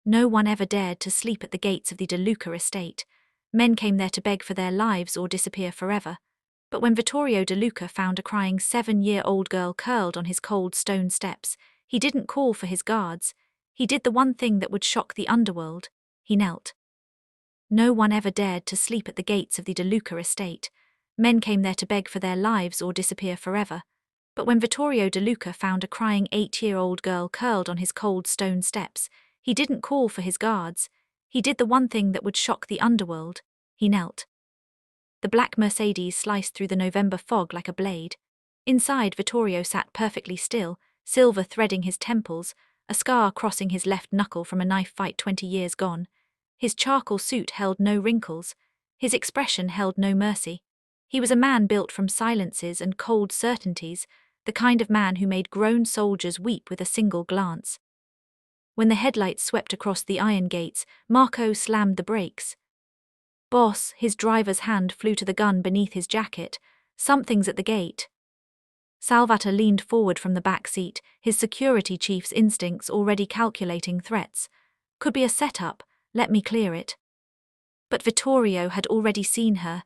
No one ever dared to sleep at the gates of the De Luca estate. Men came there to beg for their lives or disappear forever. But when Vittorio De Luca found a crying 7-year-old girl curled on his cold stone steps, he didn't call for his guards. He did the one thing that would shock the underworld. He knelt. No one ever dared to sleep at the gates of the De Luca estate. Men came there to beg for their lives or disappear forever. But when Vittorio De Luca found a crying 8-year-old girl curled on his cold stone steps, he didn't call for his guards. He did the one thing that would shock the underworld. He knelt. The black Mercedes sliced through the November fog like a blade. Inside, Vittorio sat perfectly still, silver threading his temples, a scar crossing his left knuckle from a knife fight 20 years gone. His charcoal suit held no wrinkles. His expression held no mercy. He was a man built from silences and cold certainties, the kind of man who made grown soldiers weep with a single glance. When the headlights swept across the iron gates, Marco slammed the brakes. "Boss," his driver's hand flew to the gun beneath his jacket. "Something's at the gate." Salvatore leaned forward from the back seat, his security chief's instincts already calculating threats. "Could be a setup, let me clear it." But Vittorio had already seen her.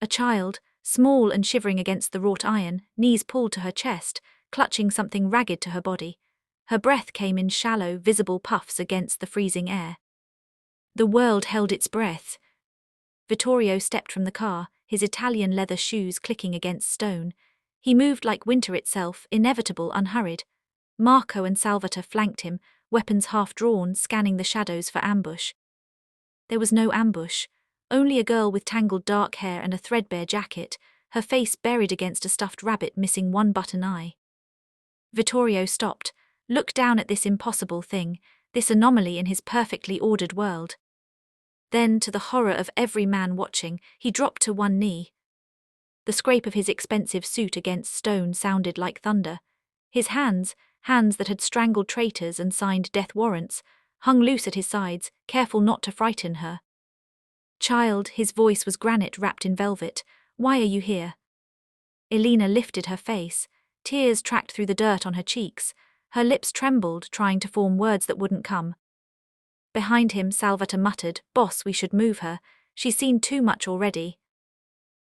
A child, small and shivering against the wrought iron, knees pulled to her chest, clutching something ragged to her body. Her breath came in shallow, visible puffs against the freezing air. The world held its breath. Vittorio stepped from the car, his Italian leather shoes clicking against stone. He moved like winter itself, inevitable, unhurried. Marco and Salvatore flanked him, weapons half drawn, scanning the shadows for ambush. There was no ambush, only a girl with tangled dark hair and a threadbare jacket, her face buried against a stuffed rabbit missing one button eye. Vittorio stopped, looked down at this impossible thing, this anomaly in his perfectly ordered world. Then, to the horror of every man watching, he dropped to one knee. The scrape of his expensive suit against stone sounded like thunder. His hands that had strangled traitors and signed death warrants, hung loose at his sides, careful not to frighten her. "Child," his voice was granite wrapped in velvet, "why are you here?" Elena lifted her face. Tears tracked through the dirt on her cheeks. Her lips trembled, trying to form words that wouldn't come. Behind him, Salvatore muttered, "Boss, we should move her. She's seen too much already."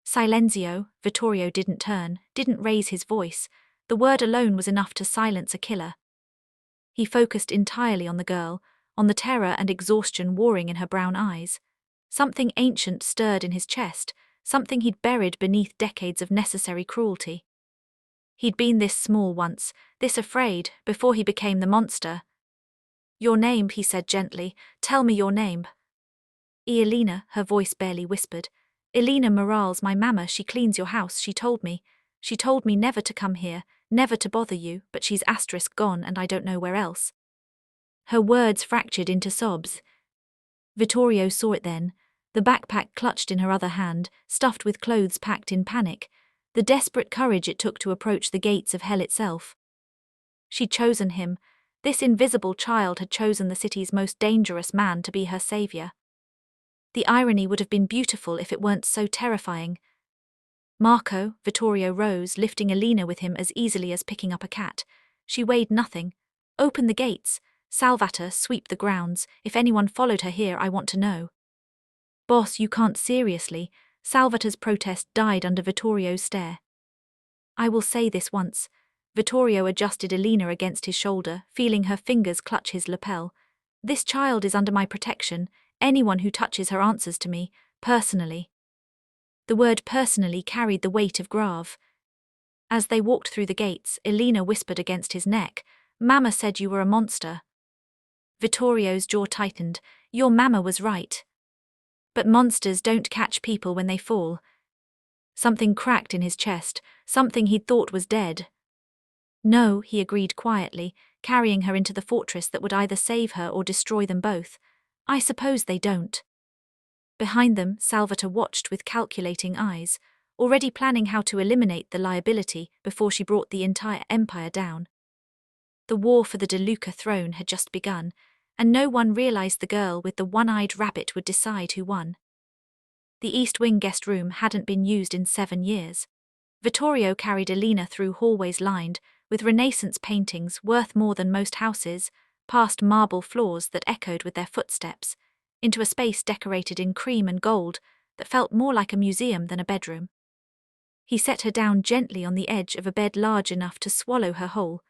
"Silenzio." Vittorio didn't turn, didn't raise his voice. The word alone was enough to silence a killer. He focused entirely on the girl, on the terror and exhaustion warring in her brown eyes. Something ancient stirred in his chest, something he'd buried beneath decades of necessary cruelty. He'd been this small once, this afraid, before he became the monster. "Your name," he said gently. "Tell me your name." "Elena," her voice barely whispered. "Elena Morales, my mamma, she cleans your house, she told me. She told me never to come here, never to bother you, but she's gone and I don't know where else." Her words fractured into sobs. Vittorio saw it then, the backpack clutched in her other hand, stuffed with clothes packed in panic, the desperate courage it took to approach the gates of hell itself. She'd chosen him. This invisible child had chosen the city's most dangerous man to be her savior. The irony would have been beautiful if it weren't so terrifying. "Marco," Vittorio rose, lifting Elena with him as easily as picking up a cat. She weighed nothing. "Open the gates. Salvatore, sweep the grounds. If anyone followed her here, I want to know." "Boss, you can't seriously." Salvatore's protest died under Vittorio's stare. "I will say this once." Vittorio adjusted Elena against his shoulder, feeling her fingers clutch his lapel. "This child is under my protection. Anyone who touches her answers to me, personally." The word personally carried the weight of grave. As they walked through the gates, Elena whispered against his neck, "Mama said you were a monster." Vittorio's jaw tightened. "Your mama was right. But monsters don't catch people when they fall." Something cracked in his chest, something he'd thought was dead. "No," he agreed quietly, carrying her into the fortress that would either save her or destroy them both. "I suppose they don't." Behind them, Salvatore watched with calculating eyes, already planning how to eliminate the liability before she brought the entire empire down. The war for the De Luca throne had just begun, and no one realized the girl with the one-eyed rabbit would decide who won. The East Wing guest room hadn't been used in 7 years. Vittorio carried Elena through hallways lined with Renaissance paintings worth more than most houses, past marble floors that echoed with their footsteps, into a space decorated in cream and gold that felt more like a museum than a bedroom. He set her down gently on the edge of a bed large enough to swallow her whole.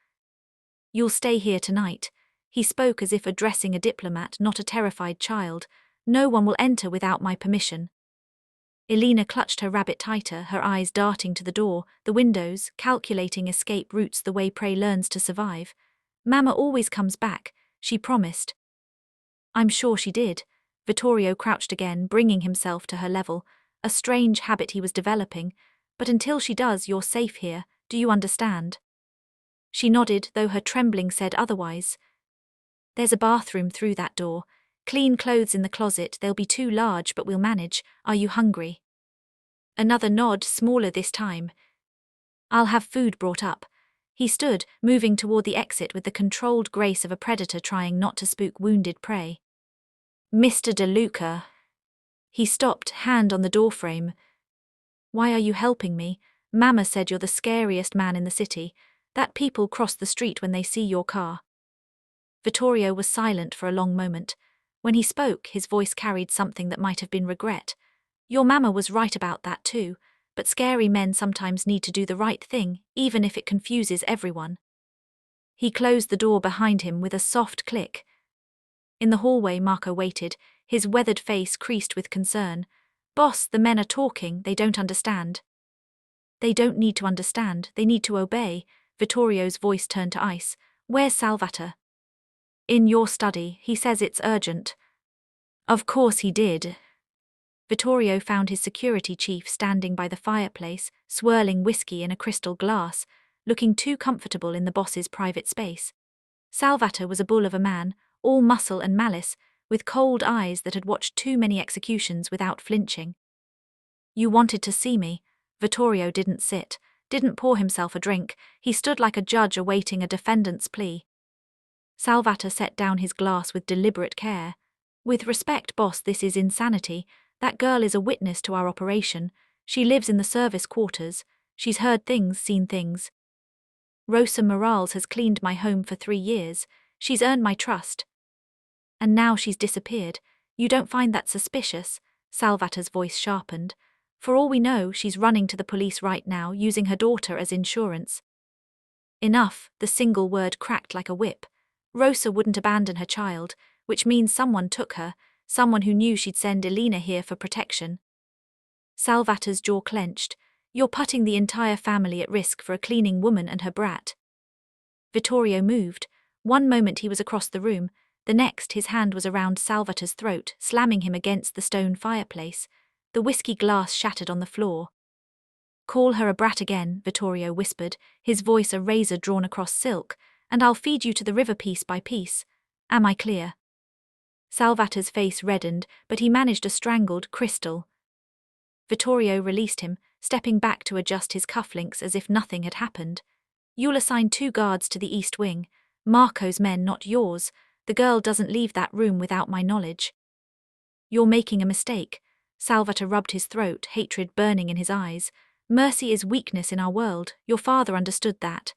"You'll stay here tonight." He spoke as if addressing a diplomat, not a terrified child. "No one will enter without my permission." Elena clutched her rabbit tighter, her eyes darting to the door, the windows, calculating escape routes the way prey learns to survive. "Mama always comes back," she promised. "I'm sure she did." Vittorio crouched again, bringing himself to her level, a strange habit he was developing. "But until she does, you're safe here. Do you understand?" She nodded, though her trembling said otherwise. "There's a bathroom through that door. Clean clothes in the closet. They'll be too large, but we'll manage. Are you hungry?" Another nod, smaller this time. "I'll have food brought up." He stood, moving toward the exit with the controlled grace of a predator trying not to spook wounded prey. "Mr. DeLuca." He stopped, hand on the doorframe. "Why are you helping me? Mama said you're the scariest man in the city, that people cross the street when they see your car." Vittorio was silent for a long moment. When he spoke, his voice carried something that might have been regret. "Your mama was right about that too, but scary men sometimes need to do the right thing, even if it confuses everyone." He closed the door behind him with a soft click. In the hallway, Marco waited, his weathered face creased with concern. "Boss, the men are talking, they don't understand." "They don't need to understand, they need to obey." Vittorio's voice turned to ice. "Where's Salvatore?" "In your study, he says it's urgent." Of course he did. Vittorio found his security chief standing by the fireplace, swirling whiskey in a crystal glass, looking too comfortable in the boss's private space. Salvatore was a bull of a man, all muscle and malice, with cold eyes that had watched too many executions without flinching. "You wanted to see me." Vittorio didn't sit, didn't pour himself a drink. He stood like a judge awaiting a defendant's plea. Salvatore set down his glass with deliberate care. "With respect, boss, this is insanity. That girl is a witness to our operation. She lives in the service quarters. She's heard things, seen things. Rosa Morales has cleaned my home for 3 years. She's earned my trust. And now she's disappeared. You don't find that suspicious?" Salvatore's voice sharpened. "For all we know, she's running to the police right now, using her daughter as insurance." Enough, the single word cracked like a whip. Rosa wouldn't abandon her child, which means someone took her, someone who knew she'd send Elena here for protection. Salvatore's jaw clenched. "You're putting the entire family at risk for a cleaning woman and her brat." Vittorio moved. One moment he was across the room, the next his hand was around Salvatore's throat, slamming him against the stone fireplace. The whiskey glass shattered on the floor. "Call her a brat again," Vittorio whispered, his voice a razor drawn across silk, "and I'll feed you to the river piece by piece. Am I clear?" Salvatore's face reddened, but he managed a strangled crystal. Vittorio released him, stepping back to adjust his cufflinks as if nothing had happened. "You'll assign 2 guards to the East Wing. Marco's men, not yours. The girl doesn't leave that room without my knowledge." "You're making a mistake." Salvatore rubbed his throat, hatred burning in his eyes. "Mercy is weakness in our world. Your father understood that."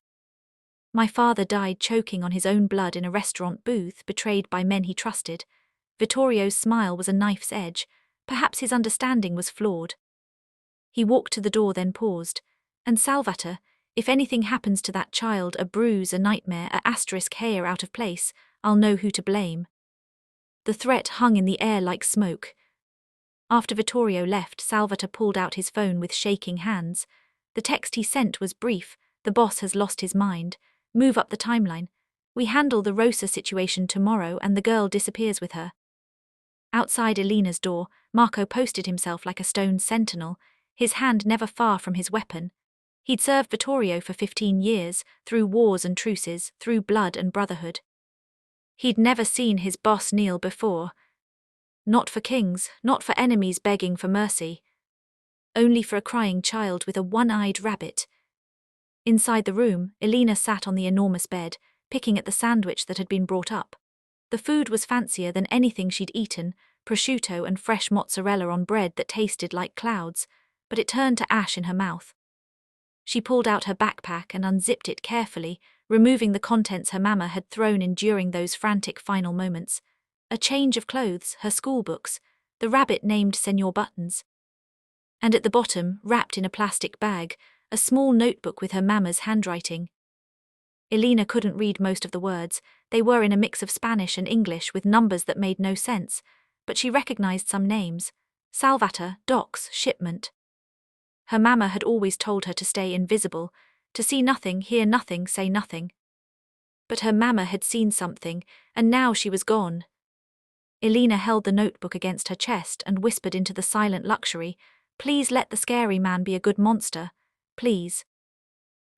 "My father died choking on his own blood in a restaurant booth, betrayed by men he trusted." Vittorio's smile was a knife's edge. Perhaps his understanding was flawed. He walked to the door, then paused. "And Salvatore, if anything happens to that child, a bruise, a nightmare, a asterisk hair out of place, I'll know who to blame." The threat hung in the air like smoke. After Vittorio left, Salvatore pulled out his phone with shaking hands. The text he sent was brief. "The boss has lost his mind. Move up the timeline. We handle the Rosa situation tomorrow and the girl disappears with her." Outside Elena's door, Marco posted himself like a stone sentinel, his hand never far from his weapon. He'd served Vittorio for 15 years, through wars and truces, through blood and brotherhood. He'd never seen his boss kneel before. Not for kings, not for enemies begging for mercy. Only for a crying child with a one-eyed rabbit. Inside the room, Elena sat on the enormous bed, picking at the sandwich that had been brought up. The food was fancier than anything she'd eaten, prosciutto and fresh mozzarella on bread that tasted like clouds, but it turned to ash in her mouth. She pulled out her backpack and unzipped it carefully, removing the contents her mama had thrown in during those frantic final moments. A change of clothes, her school books, the rabbit named Senor Buttons. And at the bottom, wrapped in a plastic bag, a small notebook with her mama's handwriting. Elena couldn't read most of the words. They were in a mix of Spanish and English with numbers that made no sense, but she recognized some names. Salvatore, docks, shipment. Her mama had always told her to stay invisible, to see nothing, hear nothing, say nothing. But her mama had seen something, and now she was gone. Elena held the notebook against her chest and whispered into the silent luxury, "Please let the scary man be a good monster. Please."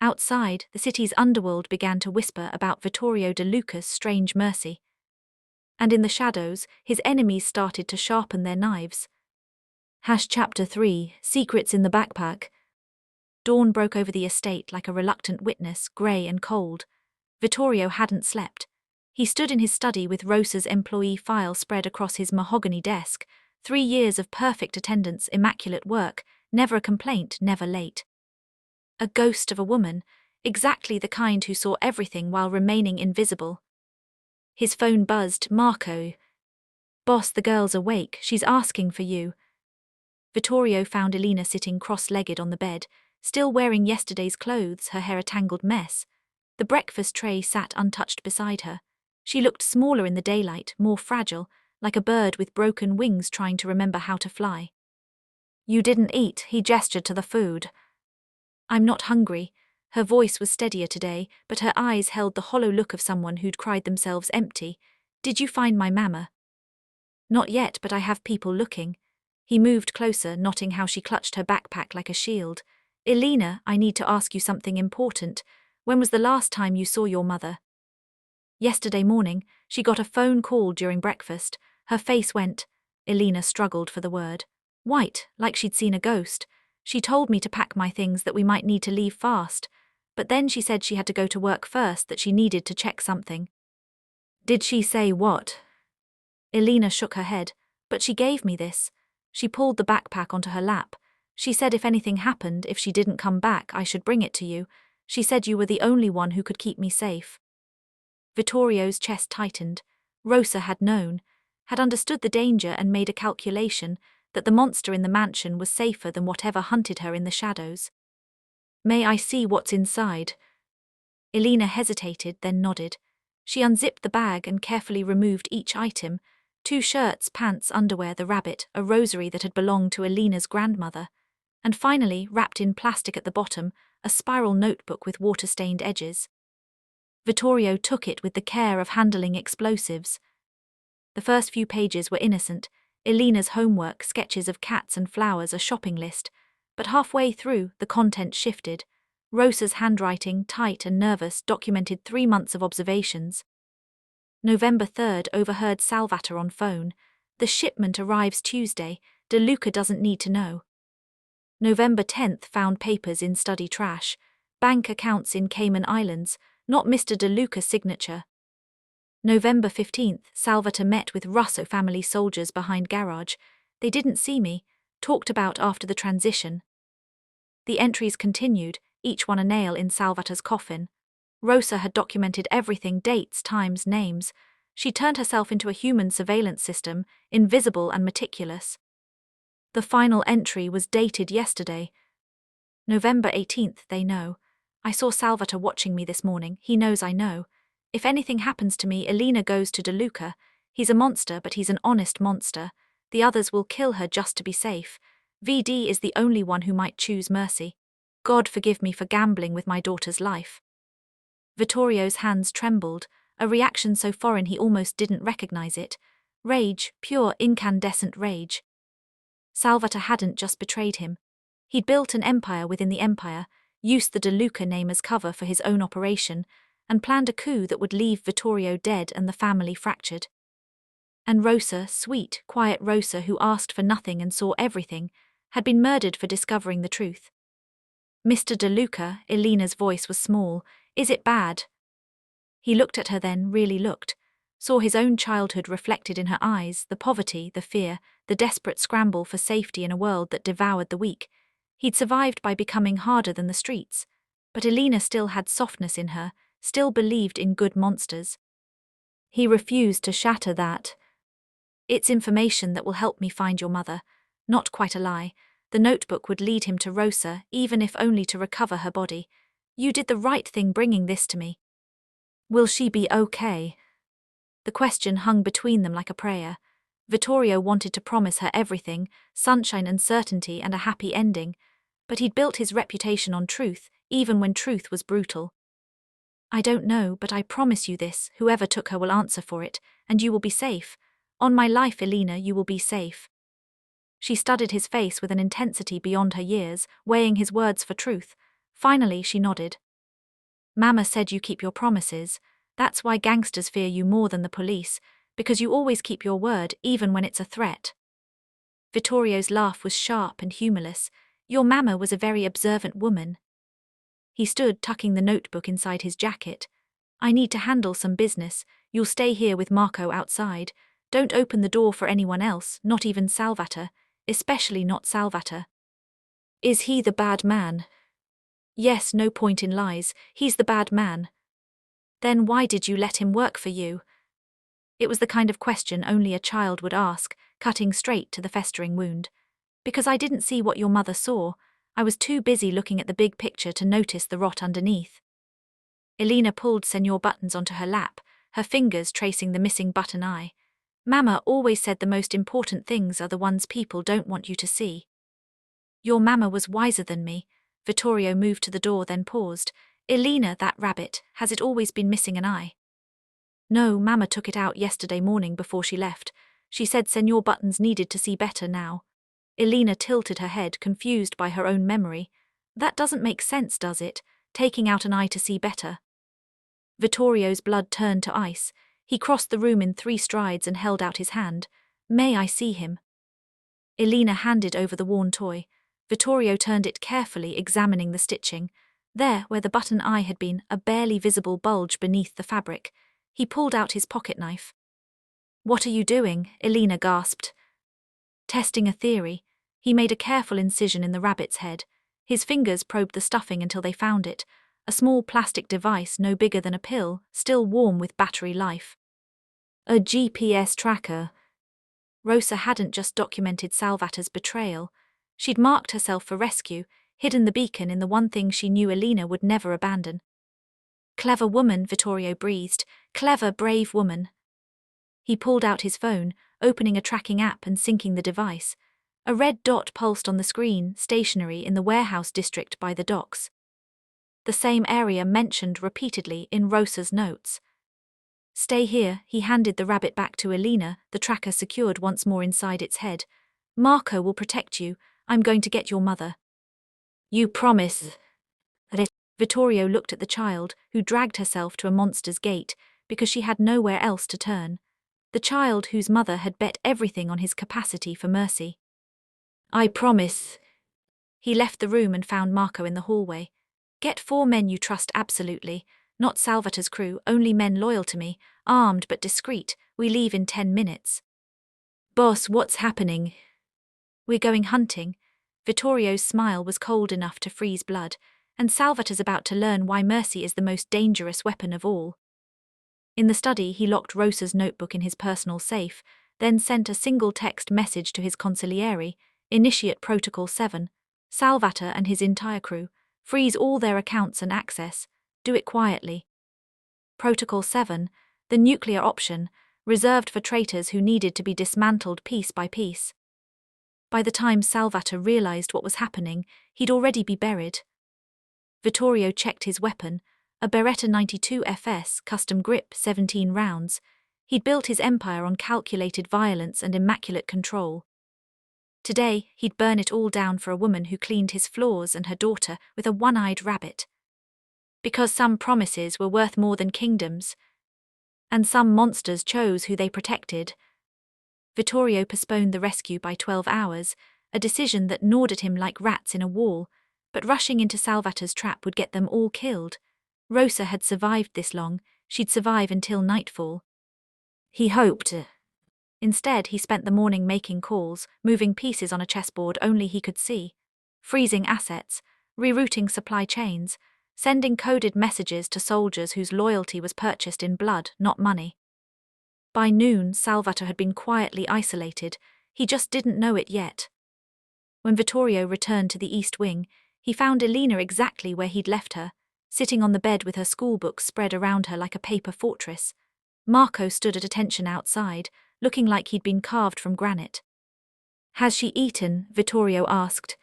Outside, the city's underworld began to whisper about Vittorio De Luca's strange mercy. And in the shadows, his enemies started to sharpen their knives. Chapter 3, Secrets in the Backpack. Dawn broke over the estate like a reluctant witness, grey and cold. Vittorio hadn't slept. He stood in his study with Rosa's employee file spread across his mahogany desk. 3 years of perfect attendance, immaculate work, never a complaint, never late. A ghost of a woman, exactly the kind who saw everything while remaining invisible. His phone buzzed. "Marco. Boss, the girl's awake, she's asking for you." Vittorio found Elena sitting cross-legged on the bed, still wearing yesterday's clothes, her hair a tangled mess. The breakfast tray sat untouched beside her. She looked smaller in the daylight, more fragile, like a bird with broken wings trying to remember how to fly. "You didn't eat," he gestured to the food. "I'm not hungry." Her voice was steadier today, but her eyes held the hollow look of someone who'd cried themselves empty. "Did you find my mama?" "Not yet, but I have people looking." He moved closer, noting how she clutched her backpack like a shield. "Elena, I need to ask you something important. When was the last time you saw your mother?" "Yesterday morning. She got a phone call during breakfast. Her face went," Elena struggled for the word, "white, like she'd seen a ghost. She told me to pack my things, that we might need to leave fast. But then she said she had to go to work first, that she needed to check something." "Did she say what?" Elena shook her head. "But she gave me this." She pulled the backpack onto her lap. "She said if anything happened, if she didn't come back, I should bring it to you. She said you were the only one who could keep me safe." Vittorio's chest tightened. Rosa had known, had understood the danger and made a calculation that the monster in the mansion was safer than whatever hunted her in the shadows. "May I see what's inside?" Elena hesitated, then nodded. She unzipped the bag and carefully removed each item: 2 shirts, pants, underwear, the rabbit, a rosary that had belonged to Elena's grandmother, and finally, wrapped in plastic at the bottom, a spiral notebook with water-stained edges. Vittorio took it with the care of handling explosives. The first few pages were innocent: Elena's homework, sketches of cats and flowers, a shopping list. But halfway through, the content shifted. Rosa's handwriting, tight and nervous, documented 3 months of observations. November 3rd, overheard Salvatore on phone. "The shipment arrives Tuesday. De Luca doesn't need to know." November 10th, found papers in study trash. Bank accounts in Cayman Islands, not Mr. De Luca's signature. November 15th, Salvatore met with Russo family soldiers behind garage. "They didn't see me. Talked about after the transition." The entries continued, each one a nail in Salvatore's coffin. Rosa had documented everything: dates, times, names. She turned herself into a human surveillance system, invisible and meticulous. The final entry was dated yesterday. November 18th, they know. "I saw Salvatore watching me this morning. He knows I know. If anything happens to me, Elena goes to De Luca. He's a monster, but he's an honest monster. The others will kill her just to be safe. VD is the only one who might choose mercy. God forgive me for gambling with my daughter's life." Vittorio's hands trembled, a reaction so foreign he almost didn't recognize it. Rage, pure incandescent rage. Salvatore hadn't just betrayed him. He'd built an empire within the empire, used the De Luca name as cover for his own operation, and planned a coup that would leave Vittorio dead and the family fractured. And Rosa, sweet, quiet Rosa who asked for nothing and saw everything, had been murdered for discovering the truth. "Mr. De Luca," Elena's voice was small, "is it bad?" He looked at her then, really looked, saw his own childhood reflected in her eyes, the poverty, the fear, the desperate scramble for safety in a world that devoured the weak. He'd survived by becoming harder than the streets. But Elena still had softness in her, still believed in good monsters. He refused to shatter that. It's information that will help me find your mother. Not quite a lie. The notebook would lead him to Rosa, even if only to recover her body. You did the right thing bringing this to me. Will she be okay? The question hung between them like a prayer. Vittorio wanted to promise her everything, sunshine and certainty and a happy ending, but he'd built his reputation on truth, even when truth was brutal. I don't know, but I promise you this, whoever took her will answer for it, and you will be safe. On my life, Elena, you will be safe. She studied his face with an intensity beyond her years, weighing his words for truth. Finally, she nodded. Mama said you keep your promises. That's why gangsters fear you more than the police, because you always keep your word, even when it's a threat. Vittorio's laugh was sharp and humorless. Your mama was a very observant woman. He stood, tucking the notebook inside his jacket. I need to handle some business. You'll stay here with Marco outside. Don't open the door for anyone else, not even Salvatore, especially not Salvatore. Is he the bad man? Yes, no point in lies, he's the bad man. Then why did you let him work for you? It was the kind of question only a child would ask, cutting straight to the festering wound. Because I didn't see what your mother saw. I was too busy looking at the big picture to notice the rot underneath. Elena pulled Senor Buttons onto her lap, her fingers tracing the missing button eye. Mama always said the most important things are the ones people don't want you to see. Your mama was wiser than me. Vittorio moved to the door, then paused. Elena, that rabbit, has it always been missing an eye? No, Mama took it out yesterday morning before she left. She said Senor Buttons needed to see better now. Elena tilted her head, confused by her own memory. That doesn't make sense, does it? Taking out an eye to see better. Vittorio's blood turned to ice. He crossed the room in 3 strides and held out his hand. May I see him? Elena handed over the worn toy. Vittorio turned it carefully, examining the stitching. There, where the button eye had been, a barely visible bulge beneath the fabric. He pulled out his pocket knife. What are you doing? Elena gasped. Testing a theory. He made a careful incision in the rabbit's head. His fingers probed the stuffing until they found it, a small plastic device no bigger than a pill, still warm with battery life. A GPS tracker. Rosa hadn't just documented Salvatore's betrayal. She'd marked herself for rescue, hidden the beacon in the one thing she knew Elena would never abandon. Clever woman, Vittorio breathed. Clever, brave woman. He pulled out his phone, opening a tracking app and syncing the device. A red dot pulsed on the screen, stationary in the warehouse district by the docks. The same area mentioned repeatedly in Rosa's notes. Stay here, he handed the rabbit back to Elena, the tracker secured once more inside its head. Marco will protect you. I'm going to get your mother. You promise? Vittorio looked at the child, who dragged herself to a monster's gate, because she had nowhere else to turn. The child whose mother had bet everything on his capacity for mercy. I promise. He left the room and found Marco in the hallway. Get 4 men you trust absolutely. Not Salvatore's crew, only men loyal to me, armed but discreet. We leave in 10 minutes. Boss, what's happening? We're going hunting. Vittorio's smile was cold enough to freeze blood, and Salvatore's about to learn why mercy is the most dangerous weapon of all. In the study, he locked Rosa's notebook in his personal safe, then sent a single text message to his consigliere, Initiate Protocol 7, Salvatore and his entire crew, freeze all their accounts and access, do it quietly. Protocol 7, the nuclear option, reserved for traitors who needed to be dismantled piece by piece. By the time Salvatore realized what was happening, he'd already be buried. Vittorio checked his weapon, a Beretta 92 FS custom grip 17 rounds. He'd built his empire on calculated violence and immaculate control. Today, he'd burn it all down for a woman who cleaned his floors and her daughter with a one-eyed rabbit. Because some promises were worth more than kingdoms, and some monsters chose who they protected. Vittorio postponed the rescue by 12 hours, a decision that gnawed at him like rats in a wall, but rushing into Salvatore's trap would get them all killed. Rosa had survived this long, she'd survive until nightfall. He hoped. Instead, he spent the morning making calls, moving pieces on a chessboard only he could see, freezing assets, rerouting supply chains, sending coded messages to soldiers whose loyalty was purchased in blood, not money. By noon, Salvatore had been quietly isolated. He just didn't know it yet. When Vittorio returned to the East Wing, he found Elena exactly where he'd left her, sitting on the bed with her schoolbooks spread around her like a paper fortress. Marco stood at attention outside, looking like he'd been carved from granite. "Has she eaten?" Vittorio asked.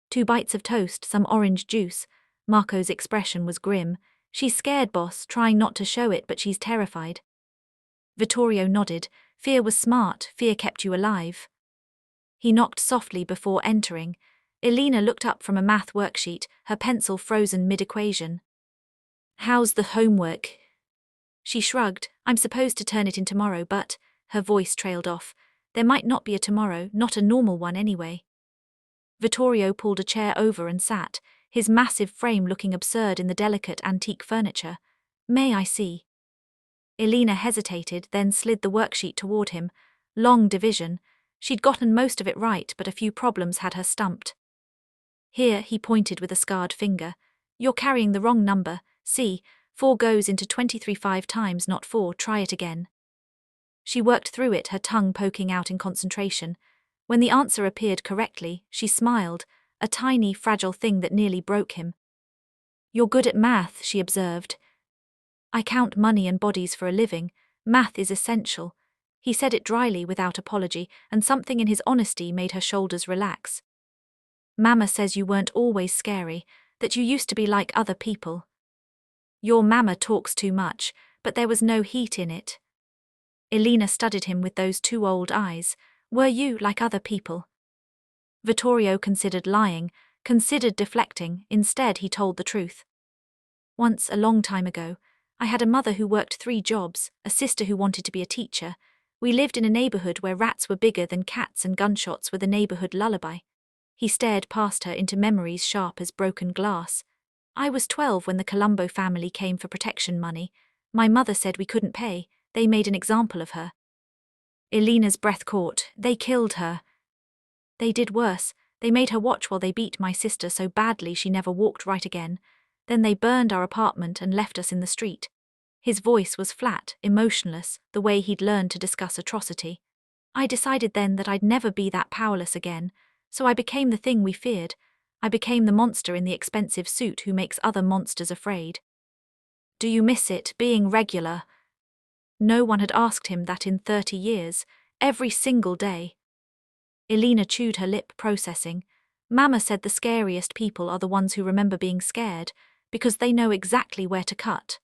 "2 bites of toast, some orange juice." Marco's expression was grim. "She's scared, boss, trying not to show it, but she's terrified." Vittorio nodded. Fear was smart, fear kept you alive. He knocked softly before entering. Elena looked up from a math worksheet, her pencil frozen mid-equation. "How's the homework?" She shrugged. "I'm supposed to turn it in tomorrow, but..." Her voice trailed off. "There might not be a tomorrow, not a normal one anyway." Vittorio pulled a chair over and sat, his massive frame looking absurd in the delicate antique furniture. "May I see?" Elena hesitated, then slid the worksheet toward him. Long division. She'd gotten most of it right, but a few problems had her stumped. "Here," he pointed with a scarred finger. "You're carrying the wrong number. See, 4 goes into 23 5 times, not 4, try it again." She worked through it, her tongue poking out in concentration. When the answer appeared correctly, she smiled, a tiny, fragile thing that nearly broke him. "You're good at math," she observed. "I count money and bodies for a living. Math is essential." He said it dryly, without apology, and something in his honesty made her shoulders relax. "Mama says you weren't always scary, that you used to be like other people." "Your mama talks too much, but there was no heat in it." Elena studied him with those 2 old eyes. "Were you like other people?" Vittorio considered lying, considered deflecting. Instead, he told the truth. "Once, a long time ago, I had a mother who worked 3 jobs, a sister who wanted to be a teacher. We lived in a neighborhood where rats were bigger than cats and gunshots were the neighborhood lullaby." He stared past her into memories sharp as broken glass. "I was 12 when the Colombo family came for protection money. My mother said we couldn't pay. They made an example of her." Elena's breath caught. "They killed her." "They did worse. They made her watch while they beat my sister so badly she never walked right again. Then they burned our apartment and left us in the street." His voice was flat, emotionless, the way he'd learned to discuss atrocity. "I decided then that I'd never be that powerless again, so I became the thing we feared. I became the monster in the expensive suit who makes other monsters afraid." "Do you miss it, being regular?" No one had asked him that in 30 years, every single day. Elena chewed her lip, processing. "Mama said the scariest people are the ones who remember being scared, because they know exactly where to cut."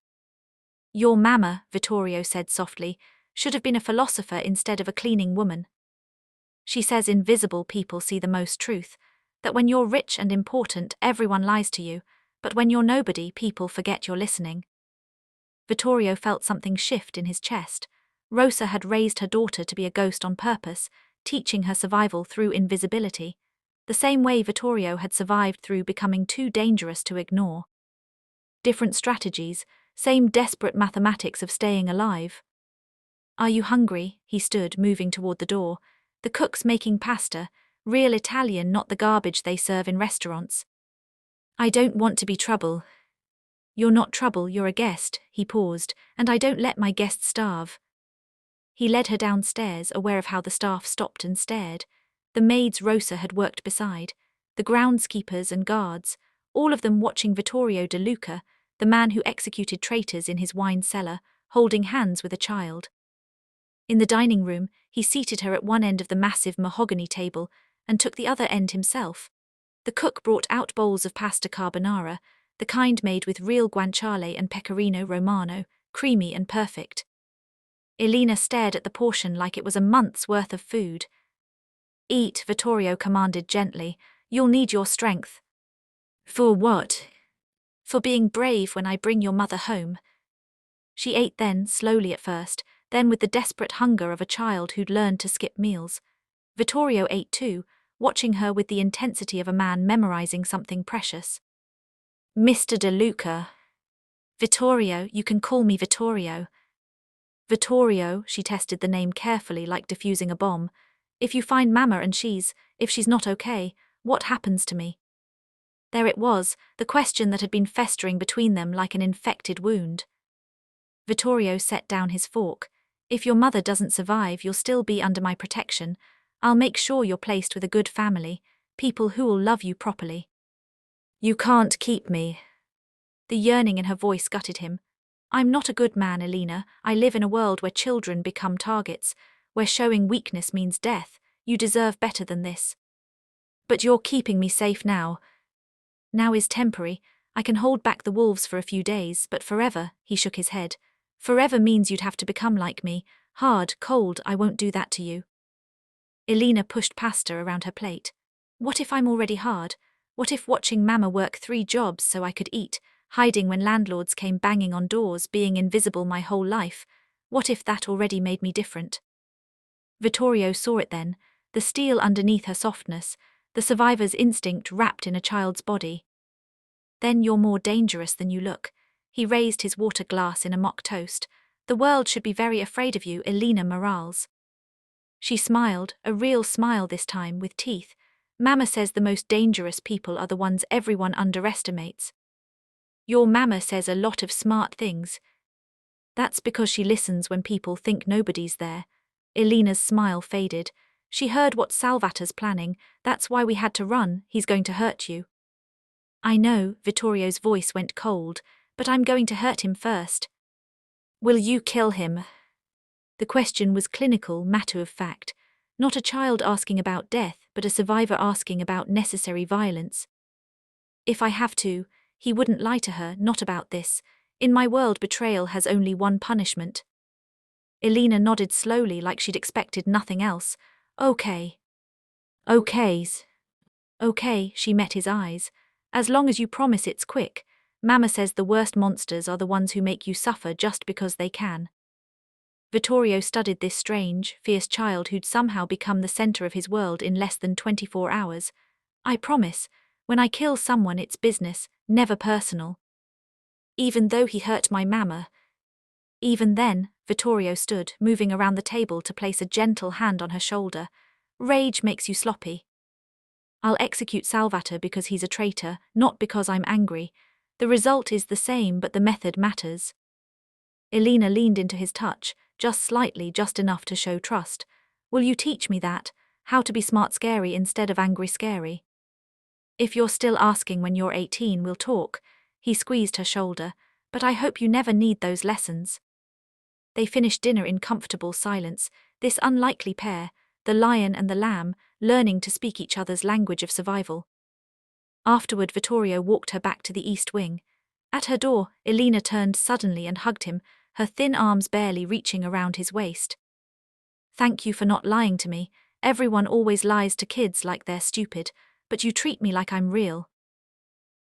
"Your mama," Vittorio said softly, "should have been a philosopher instead of a cleaning woman. She says invisible people see the most truth, that when you're rich and important, everyone lies to you, but when you're nobody, people forget you're listening." Vittorio felt something shift in his chest. Rosa had raised her daughter to be a ghost on purpose, teaching her survival through invisibility, the same way Vittorio had survived through becoming too dangerous to ignore. Different strategies, same desperate mathematics of staying alive. "Are you hungry?" He stood, moving toward the door. "The cook's making pasta, real Italian, not the garbage they serve in restaurants." "I don't want to be trouble." "You're not trouble, you're a guest." He paused. "And I don't let my guests starve." He led her downstairs, aware of how the staff stopped and stared. The maids Rosa had worked beside, the groundskeepers and guards, all of them watching Vittorio De Luca, the man who executed traitors in his wine cellar, holding hands with a child. In the dining room, he seated her at one end of the massive mahogany table and took the other end himself. The cook brought out bowls of pasta carbonara, the kind made with real guanciale and pecorino romano, creamy and perfect. Elena stared at the portion like it was a month's worth of food. "Eat," Vittorio commanded gently. "You'll need your strength." "For what?" "For being brave when I bring your mother home." She ate then, slowly at first, then with the desperate hunger of a child who'd learned to skip meals. Vittorio ate too, watching her with the intensity of a man memorizing something precious. "Mr. De Luca." "Vittorio, you can call me Vittorio." "Vittorio," she tested the name carefully like defusing a bomb. "If you find Mama and if she's not okay, what happens to me?" There it was, the question that had been festering between them like an infected wound. Vittorio set down his fork. If your mother doesn't survive, you'll still be under my protection. I'll make sure you're placed with a good family, people who'll love you properly. You can't keep me. The yearning in her voice gutted him. I'm not a good man, Elena. I live in a world where children become targets, where showing weakness means death. You deserve better than this. But you're keeping me safe now. Now is temporary. I can hold back the wolves for a few days, but forever, he shook his head. Forever means you'd have to become like me. Hard, cold, I won't do that to you. Elena pushed pasta around her plate. What if I'm already hard? What if watching Mama work 3 jobs so I could eat, hiding when landlords came banging on doors, being invisible my whole life? What if that already made me different? Vittorio saw it then, the steel underneath her softness, the survivor's instinct wrapped in a child's body. Then you're more dangerous than you look. He raised his water glass in a mock toast. The world should be very afraid of you, Elena Morales. She smiled, a real smile this time, with teeth. Mama says the most dangerous people are the ones everyone underestimates. Your Mama says a lot of smart things. That's because she listens when people think nobody's there. Elena's smile faded. She heard what Salvator's planning. That's why we had to run. He's going to hurt you. I know, Vittorio's voice went cold, but I'm going to hurt him first. Will you kill him? The question was clinical, matter-of-fact. Not a child asking about death, but a survivor asking about necessary violence. If I have to, he wouldn't lie to her, not about this. In my world, betrayal has only one punishment. Elena nodded slowly like she'd expected nothing else. Okay. Okay, she met his eyes. As long as you promise it's quick. Mama says the worst monsters are the ones who make you suffer just because they can. Vittorio studied this strange, fierce child who'd somehow become the center of his world in less than 24 hours. I promise, when I kill someone it's business, never personal. Even though he hurt my Mama. Even then, Vittorio stood, moving around the table to place a gentle hand on her shoulder. Rage makes you sloppy. I'll execute Salvator because he's a traitor, not because I'm angry. The result is the same, but the method matters. Elena leaned into his touch, just slightly, just enough to show trust. Will you teach me that? How to be smart scary instead of angry scary? If you're still asking when you're 18, we'll talk. He squeezed her shoulder. But I hope you never need those lessons. They finished dinner in comfortable silence, this unlikely pair, the lion and the lamb, learning to speak each other's language of survival. Afterward, Vittorio walked her back to the east wing. At her door, Elena turned suddenly and hugged him, her thin arms barely reaching around his waist. Thank you for not lying to me. Everyone always lies to kids like they're stupid, but you treat me like I'm real.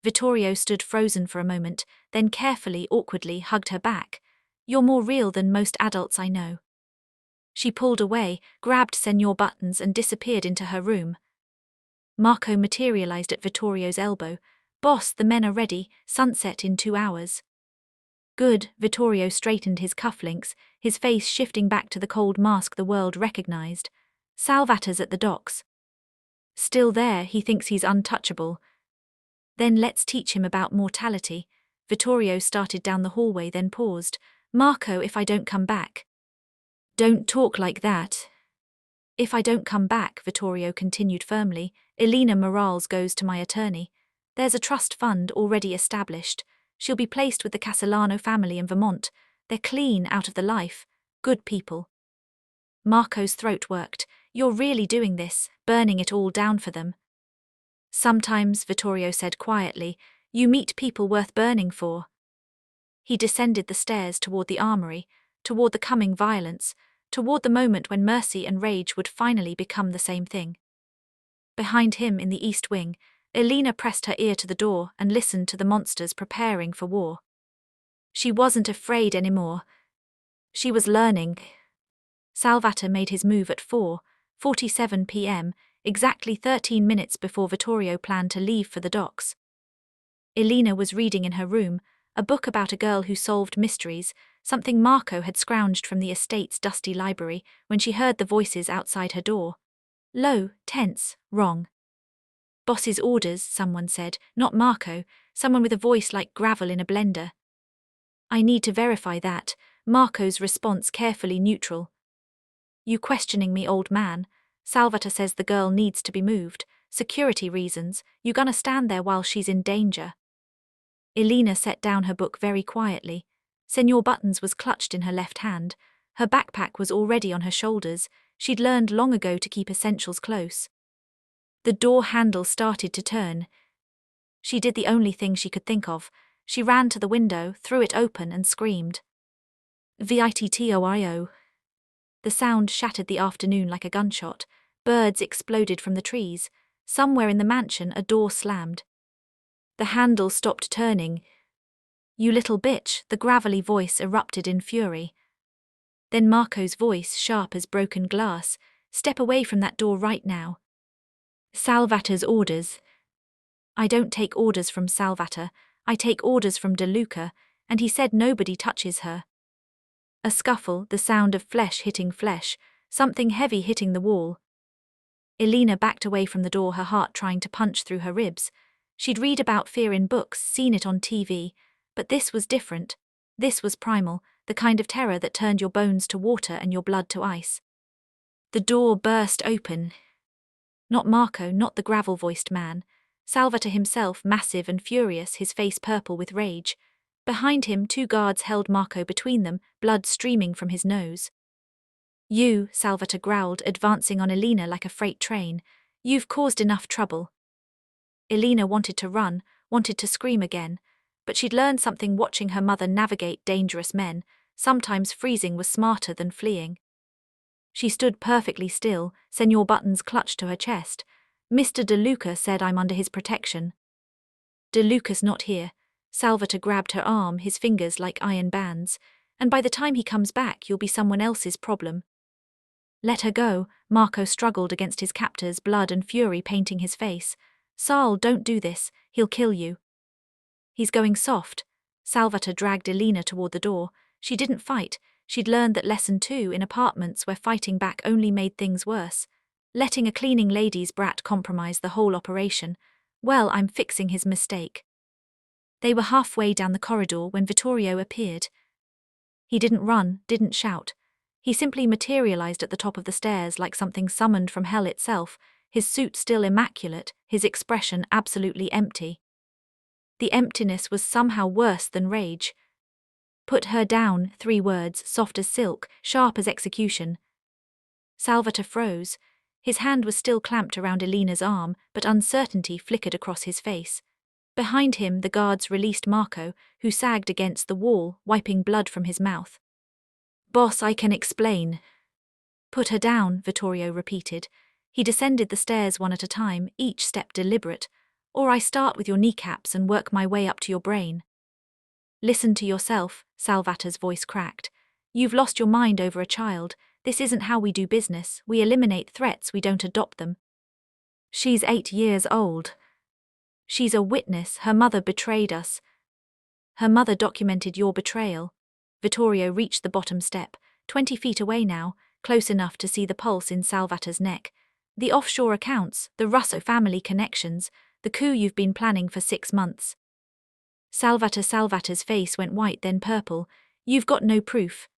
Vittorio stood frozen for a moment, then carefully, awkwardly hugged her back. You're more real than most adults I know. She pulled away, grabbed Senor Buttons and disappeared into her room. Marco materialized at Vittorio's elbow. Boss, the men are ready, sunset in 2 hours. Good, Vittorio straightened his cufflinks, his face shifting back to the cold mask the world recognized. Salvator's at the docks. Still there, he thinks he's untouchable. Then let's teach him about mortality. Vittorio started down the hallway, then paused. Marco, if I don't come back. Don't talk like that. If I don't come back, Vittorio continued firmly, Elena Morales goes to my attorney. There's a trust fund already established. She'll be placed with the Castellano family in Vermont. They're clean, out of the life. Good people. Marco's throat worked. You're really doing this, burning it all down for them. Sometimes, Vittorio said quietly, you meet people worth burning for. He descended the stairs toward the armory, toward the coming violence, toward the moment when mercy and rage would finally become the same thing. Behind him in the east wing, Elena pressed her ear to the door and listened to the monsters preparing for war. She wasn't afraid anymore. She was learning. Salvator made his move at 4:47 p.m., exactly 13 minutes before Vittorio planned to leave for the docks. Elena was reading in her room, a book about a girl who solved mysteries, something Marco had scrounged from the estate's dusty library, when she heard the voices outside her door. Low, tense, wrong. Boss's orders, someone said, not Marco, someone with a voice like gravel in a blender. I need to verify that. Marco's response carefully neutral. You questioning me, old man? Salvatore says the girl needs to be moved. Security reasons. You gonna stand there while she's in danger? Elena set down her book very quietly. Senor Buttons was clutched in her left hand. Her backpack was already on her shoulders. She'd learned long ago to keep essentials close. The door handle started to turn. She did the only thing she could think of. She ran to the window, threw it open and screamed. Vittorio. The sound shattered the afternoon like a gunshot. Birds exploded from the trees. Somewhere in the mansion a door slammed. The handle stopped turning. You little bitch, the gravelly voice erupted in fury. Then Marco's voice, sharp as broken glass. Step away from that door right now. Salvatore's orders. I don't take orders from Salvatore, I take orders from De Luca, and he said nobody touches her. A scuffle, the sound of flesh hitting flesh, something heavy hitting the wall. Elena backed away from the door, her heart trying to punch through her ribs. She'd read about fear in books, seen it on TV, but this was different. This was primal, the kind of terror that turned your bones to water and your blood to ice. The door burst open. Not Marco, not the gravel-voiced man. Salvatore himself, massive and furious, his face purple with rage. Behind him, 2 guards held Marco between them, blood streaming from his nose. You, Salvatore growled, advancing on Elena like a freight train. You've caused enough trouble. Elena wanted to run, wanted to scream again, but she'd learned something watching her mother navigate dangerous men. Sometimes freezing was smarter than fleeing. She stood perfectly still, Senor Buttons clutched to her chest. Mr. De Luca said I'm under his protection. De Luca's not here. Salvatore grabbed her arm, his fingers like iron bands. And by the time he comes back, you'll be someone else's problem. Let her go. Marco struggled against his captors, blood and fury painting his face. Sal, don't do this, he'll kill you. He's going soft. Salvatore dragged Elena toward the door. She didn't fight. She'd learned that lesson too in apartments where fighting back only made things worse. Letting a cleaning lady's brat compromise the whole operation. Well, I'm fixing his mistake. They were halfway down the corridor when Vittorio appeared. He didn't run, didn't shout. He simply materialized at the top of the stairs like something summoned from hell itself, his suit still immaculate, his expression absolutely empty. The emptiness was somehow worse than rage. Put her down, 3 words, soft as silk, sharp as execution. Salvatore froze. His hand was still clamped around Elena's arm, but uncertainty flickered across his face. Behind him, the guards released Marco, who sagged against the wall, wiping blood from his mouth. Boss, I can explain. Put her down, Vittorio repeated. He descended the stairs one at a time, each step deliberate. Or I start with your kneecaps and work my way up to your brain. Listen to yourself, Salvatore's voice cracked. You've lost your mind over a child. This isn't how we do business. We eliminate threats, we don't adopt them. She's 8 years old. She's a witness. Her mother betrayed us. Her mother documented your betrayal. Vittorio reached the bottom step, 20 feet away now, close enough to see the pulse in Salvatore's neck. The offshore accounts, the Russo family connections, the coup you've been planning for 6 months. Salvatore's face went white then purple. You've got no proof.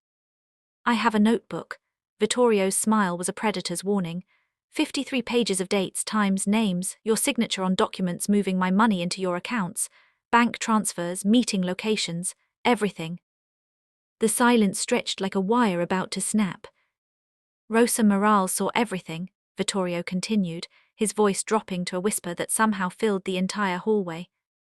I have a notebook. Vittorio's smile was a predator's warning. 53 pages of dates, times, names, your signature on documents moving my money into your accounts, bank transfers, meeting locations, everything. The silence stretched like a wire about to snap. Rosa Morales saw everything, Vittorio continued, his voice dropping to a whisper that somehow filled the entire hallway.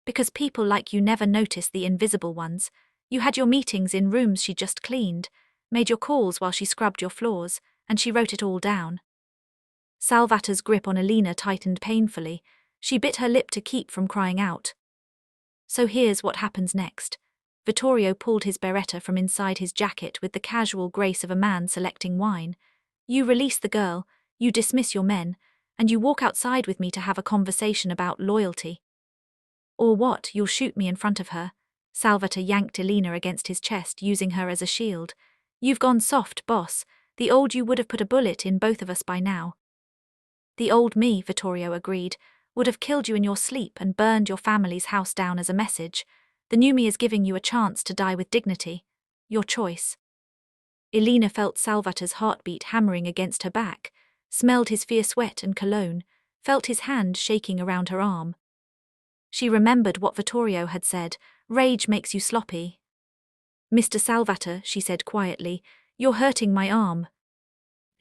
Because people like you never notice the invisible ones. You had your meetings in rooms she just cleaned, made your calls while she scrubbed your floors, and she wrote it all down. Salvatore's grip on Elena tightened painfully. She bit her lip to keep from crying out. So here's what happens next. Vittorio pulled his beretta from inside his jacket with the casual grace of a man selecting wine. You release the girl, you dismiss your men, and you walk outside with me to have a conversation about loyalty. Or what, you'll shoot me in front of her. Salvatore yanked Elena against his chest, using her as a shield. You've gone soft, boss. The old you would have put a bullet in both of us by now. The old me, Vittorio agreed. would have killed you in your sleep and burned your family's house down as a message. The new me is giving you a chance to die with dignity. Your choice. Elena felt Salvator's heartbeat hammering against her back, smelled his fierce sweat and cologne, felt his hand shaking around her arm. She remembered what Vittorio had said, rage makes you sloppy. Mr. Salvator, she said quietly, you're hurting my arm.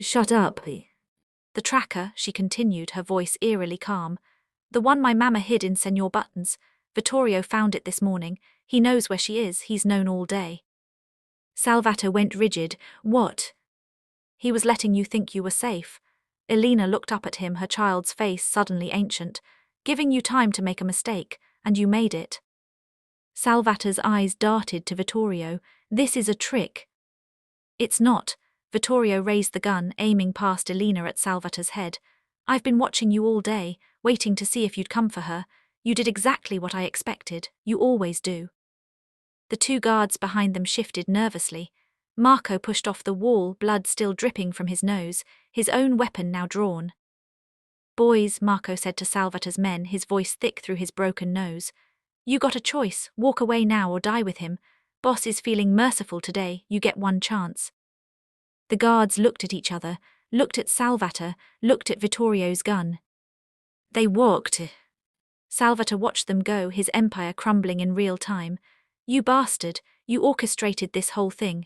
Shut up. The tracker, she continued, her voice eerily calm. The one my mama hid in Senor Buttons. Vittorio found it this morning. He knows where she is, he's known all day. Salvator went rigid. What? He was letting you think you were safe. Elena looked up at him, her child's face suddenly ancient. Giving you time to make a mistake, and you made it. Salvator's eyes darted to Vittorio. This is a trick. It's not. Vittorio raised the gun, aiming past Elena at Salvator's head. I've been watching you all day, waiting to see if you'd come for her. You did exactly what I expected. You always do. The two guards behind them shifted nervously. Marco pushed off the wall, blood still dripping from his nose, his own weapon now drawn. Boys, Marco said to Salvator's men, his voice thick through his broken nose. You got a choice, walk away now or die with him. Boss is feeling merciful today, you get one chance. The guards looked at each other, looked at Salvator, looked at Vittorio's gun. They walked. Salvator watched them go, his empire crumbling in real time. You bastard, you orchestrated this whole thing.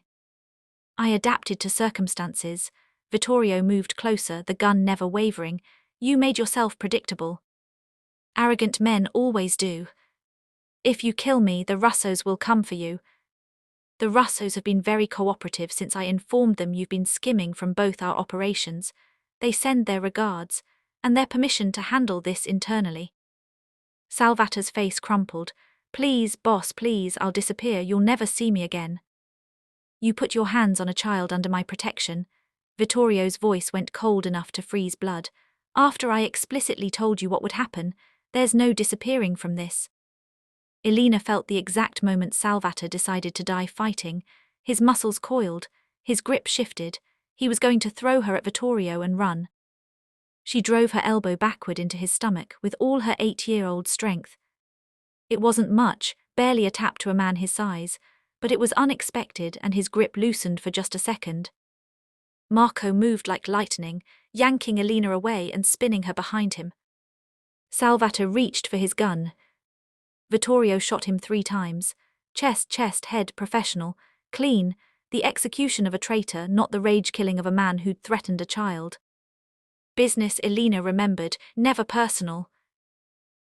I adapted to circumstances. Vittorio moved closer, the gun never wavering. You made yourself predictable. Arrogant men always do. If you kill me, the Russos will come for you. The Russos have been very cooperative since I informed them you've been skimming from both our operations. They send their regards, and their permission to handle this internally. Salvator's face crumpled. Please, boss, please, I'll disappear, you'll never see me again. You put your hands on a child under my protection. Vittorio's voice went cold enough to freeze blood. After I explicitly told you what would happen, there's no disappearing from this. Elena felt the exact moment Salvator decided to die fighting. His muscles coiled, his grip shifted. He was going to throw her at Vittorio and run. She drove her elbow backward into his stomach with all her 8-year-old strength. It wasn't much, barely a tap to a man his size, but it was unexpected and his grip loosened for just a second. Marco moved like lightning, yanking Elena away and spinning her behind him. Salvator reached for his gun. Vittorio shot him 3 times. Chest, head, professional, clean, the execution of a traitor, not the rage-killing of a man who'd threatened a child. Business, Elena remembered, never personal.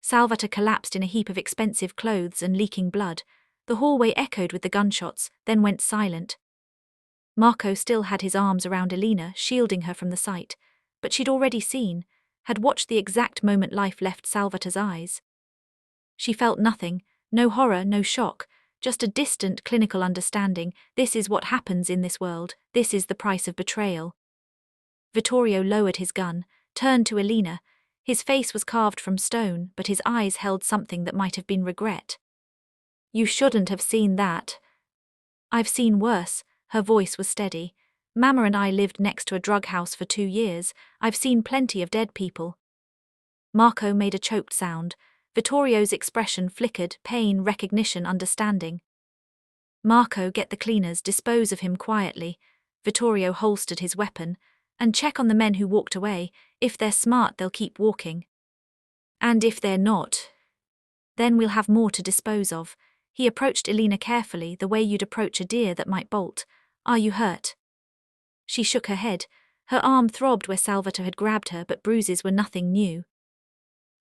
Salvator collapsed in a heap of expensive clothes and leaking blood. The hallway echoed with the gunshots, then went silent. Marco still had his arms around Elena, shielding her from the sight, but she'd already seen, had watched the exact moment life left Salvator's eyes. She felt nothing, no horror, no shock, just a distant clinical understanding. This is what happens in this world, this is the price of betrayal. Vittorio lowered his gun, turned to Elena. His face was carved from stone, but his eyes held something that might have been regret. You shouldn't have seen that. I've seen worse. Her voice was steady. Mama and I lived next to a drug house for 2 years. I've seen plenty of dead people. Marco made a choked sound. Vittorio's expression flickered, pain, recognition, understanding. Marco, get the cleaners, dispose of him quietly. Vittorio holstered his weapon. And check on the men who walked away. If they're smart, they'll keep walking. And if they're not, then we'll have more to dispose of. He approached Elena carefully, the way you'd approach a deer that might bolt. Are you hurt? She shook her head. Her arm throbbed where Salvator had grabbed her, but bruises were nothing new.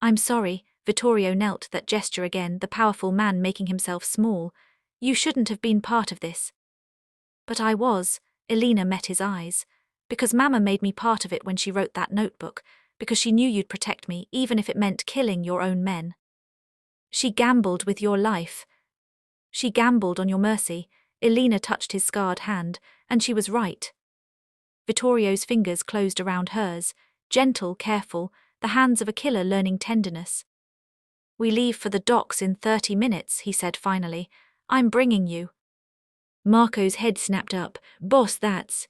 I'm sorry. Vittorio knelt, that gesture again, the powerful man making himself small. You shouldn't have been part of this. But I was. Elena met his eyes. Because Mama made me part of it when she wrote that notebook, because she knew you'd protect me, even if it meant killing your own men. She gambled with your life. She gambled on your mercy. Elena touched his scarred hand, and she was right. Vittorio's fingers closed around hers, gentle, careful, the hands of a killer learning tenderness. We leave for the docks in 30 minutes, he said finally. I'm bringing you. Marco's head snapped up. Boss, that's...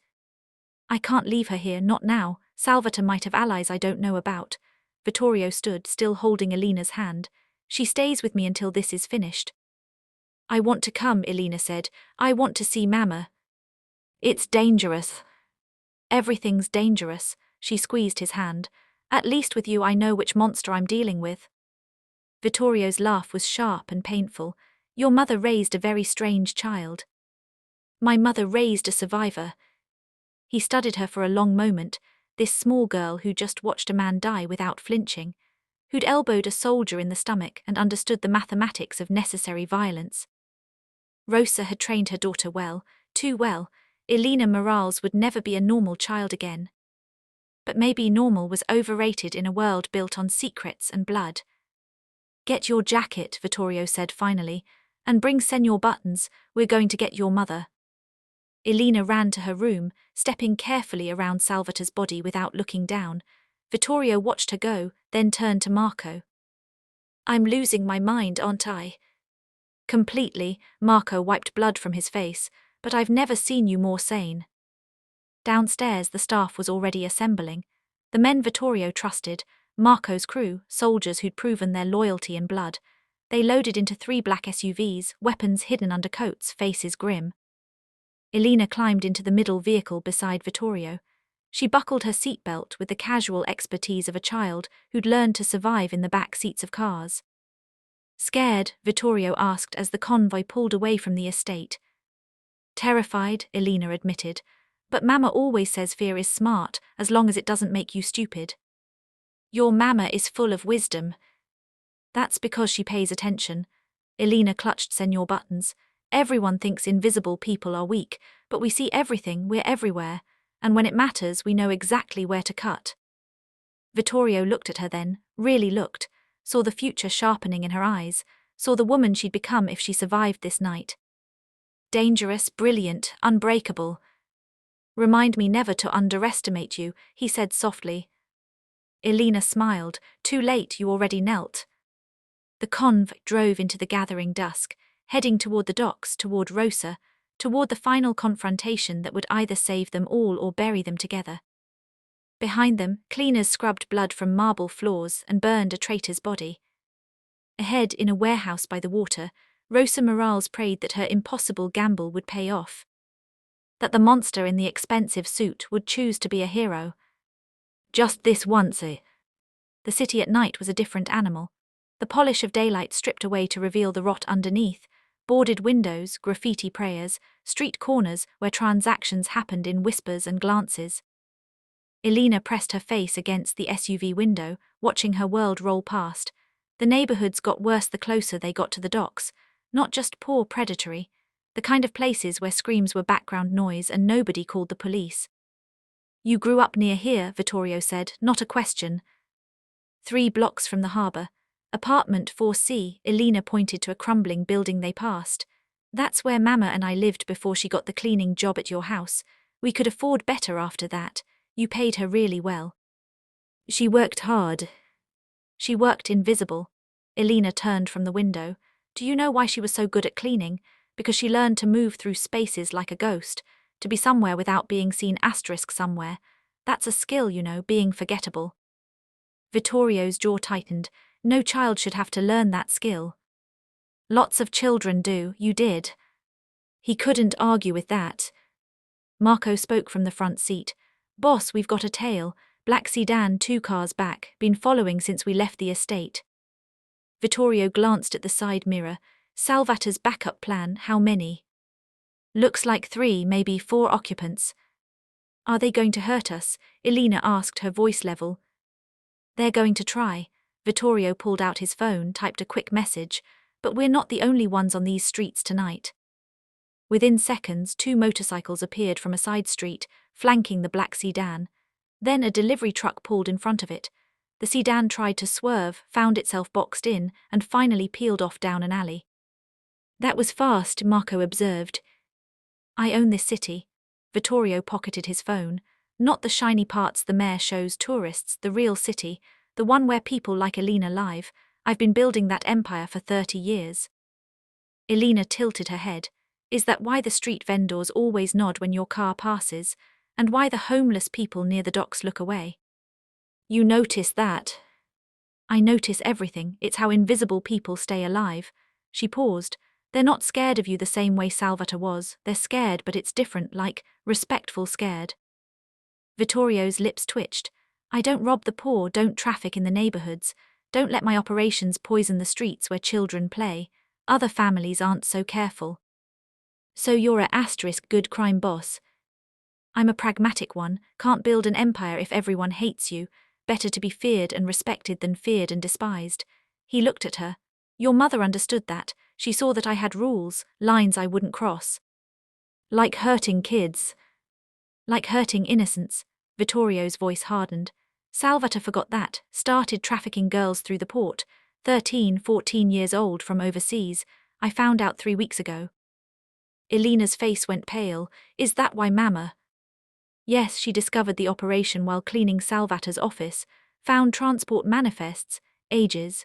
I can't leave her here, not now. Salvator might have allies I don't know about. Vittorio stood, still holding Elena's hand. She stays with me until this is finished. I want to come, Elena said. I want to see Mama. It's dangerous. Everything's dangerous, she squeezed his hand. At least with you I know which monster I'm dealing with. Vittorio's laugh was sharp and painful. Your mother raised a very strange child. My mother raised a survivor. He studied her for a long moment, this small girl who just watched a man die without flinching, who'd elbowed a soldier in the stomach and understood the mathematics of necessary violence. Rosa had trained her daughter well, too well. Elena Morales would never be a normal child again. But maybe normal was overrated in a world built on secrets and blood. Get your jacket, Vittorio said finally, and bring Senor Buttons, we're going to get your mother. Elena ran to her room, stepping carefully around Salvator's body without looking down. Vittorio watched her go, then turned to Marco. I'm losing my mind, aren't I? Completely, Marco wiped blood from his face, but I've never seen you more sane. Downstairs the staff was already assembling. The men Vittorio trusted, Marco's crew, soldiers who'd proven their loyalty in blood. They loaded into 3 black SUVs, weapons hidden under coats, faces grim. Elena climbed into the middle vehicle beside Vittorio. She buckled her seatbelt with the casual expertise of a child who'd learned to survive in the back seats of cars. Scared, Vittorio asked as the convoy pulled away from the estate. Terrified, Elena admitted, but Mama always says fear is smart as long as it doesn't make you stupid. Your Mama is full of wisdom. That's because she pays attention. Elena clutched Senor Buttons. Everyone thinks invisible people are weak, but we see everything, we're everywhere, and when it matters we know exactly where to cut. Vittorio looked at her then, really looked, saw the future sharpening in her eyes, saw the woman she'd become if she survived this night. Dangerous, brilliant, unbreakable. Remind me never to underestimate you, he said softly. Elena smiled. Too late, you already knelt. The convoy drove into the gathering dusk, heading toward the docks, toward Rosa, toward the final confrontation that would either save them all or bury them together. Behind them, cleaners scrubbed blood from marble floors and burned a traitor's body. Ahead, in a warehouse by the water, Rosa Morales prayed that her impossible gamble would pay off. That the monster in the expensive suit would choose to be a hero. Just this once, eh? The city at night was a different animal. The polish of daylight stripped away to reveal the rot underneath, boarded windows, graffiti prayers, street corners where transactions happened in whispers and glances. Elena pressed her face against the SUV window, watching her world roll past. The neighborhoods got worse the closer they got to the docks, not just poor predatory, the kind of places where screams were background noise and nobody called the police. You grew up near here, Vittorio said, not a question. 3 blocks from the harbor. Apartment 4C, Elena pointed to a crumbling building they passed. That's where Mama and I lived before she got the cleaning job at your house. We could afford better after that. You paid her really well. She worked hard. She worked invisible. Elena turned from the window. Do you know why she was so good at cleaning? Because she learned to move through spaces like a ghost, to be somewhere without being seen somewhere. That's a skill, you know, being forgettable. Vittorio's jaw tightened. No child should have to learn that skill. Lots of children do, you did. He couldn't argue with that. Marco spoke from the front seat. Boss, we've got a tail. Black sedan 2 cars back, been following since we left the estate. Vittorio glanced at the side mirror. Salvator's backup plan, how many? Looks like 3, maybe 4 occupants. Are they going to hurt us? Elena asked, her voice level. They're going to try. Vittorio pulled out his phone, typed a quick message, but we're not the only ones on these streets tonight. Within seconds, 2 motorcycles appeared from a side street, flanking the black sedan. Then a delivery truck pulled in front of it. The sedan tried to swerve, found itself boxed in, and finally peeled off down an alley. That was fast, Marco observed. I own this city. Vittorio pocketed his phone. Not the shiny parts the mayor shows tourists, the real city, the one where people like Elena live. I've been building that empire for 30 years. Elena tilted her head. Is that why the street vendors always nod when your car passes, and why the homeless people near the docks look away? You notice that? I notice everything, it's how invisible people stay alive. She paused. They're not scared of you the same way Salvatore was. They're scared, but it's different, like, respectful scared. Vittorio's lips twitched. I don't rob the poor, don't traffic in the neighborhoods, don't let my operations poison the streets where children play. Other families aren't so careful. So you're a good crime boss. I'm a pragmatic one, can't build an empire if everyone hates you, better to be feared and respected than feared and despised. He looked at her. Your mother understood that, she saw that I had rules, lines I wouldn't cross. Like hurting kids. Like hurting innocents. Vittorio's voice hardened. Salvatore forgot that, started trafficking girls through the port, 13, 14 years old from overseas. I found out 3 weeks ago. Elena's face went pale. Is that why Mama? Yes, she discovered the operation while cleaning Salvatore's office, found transport manifests, ages.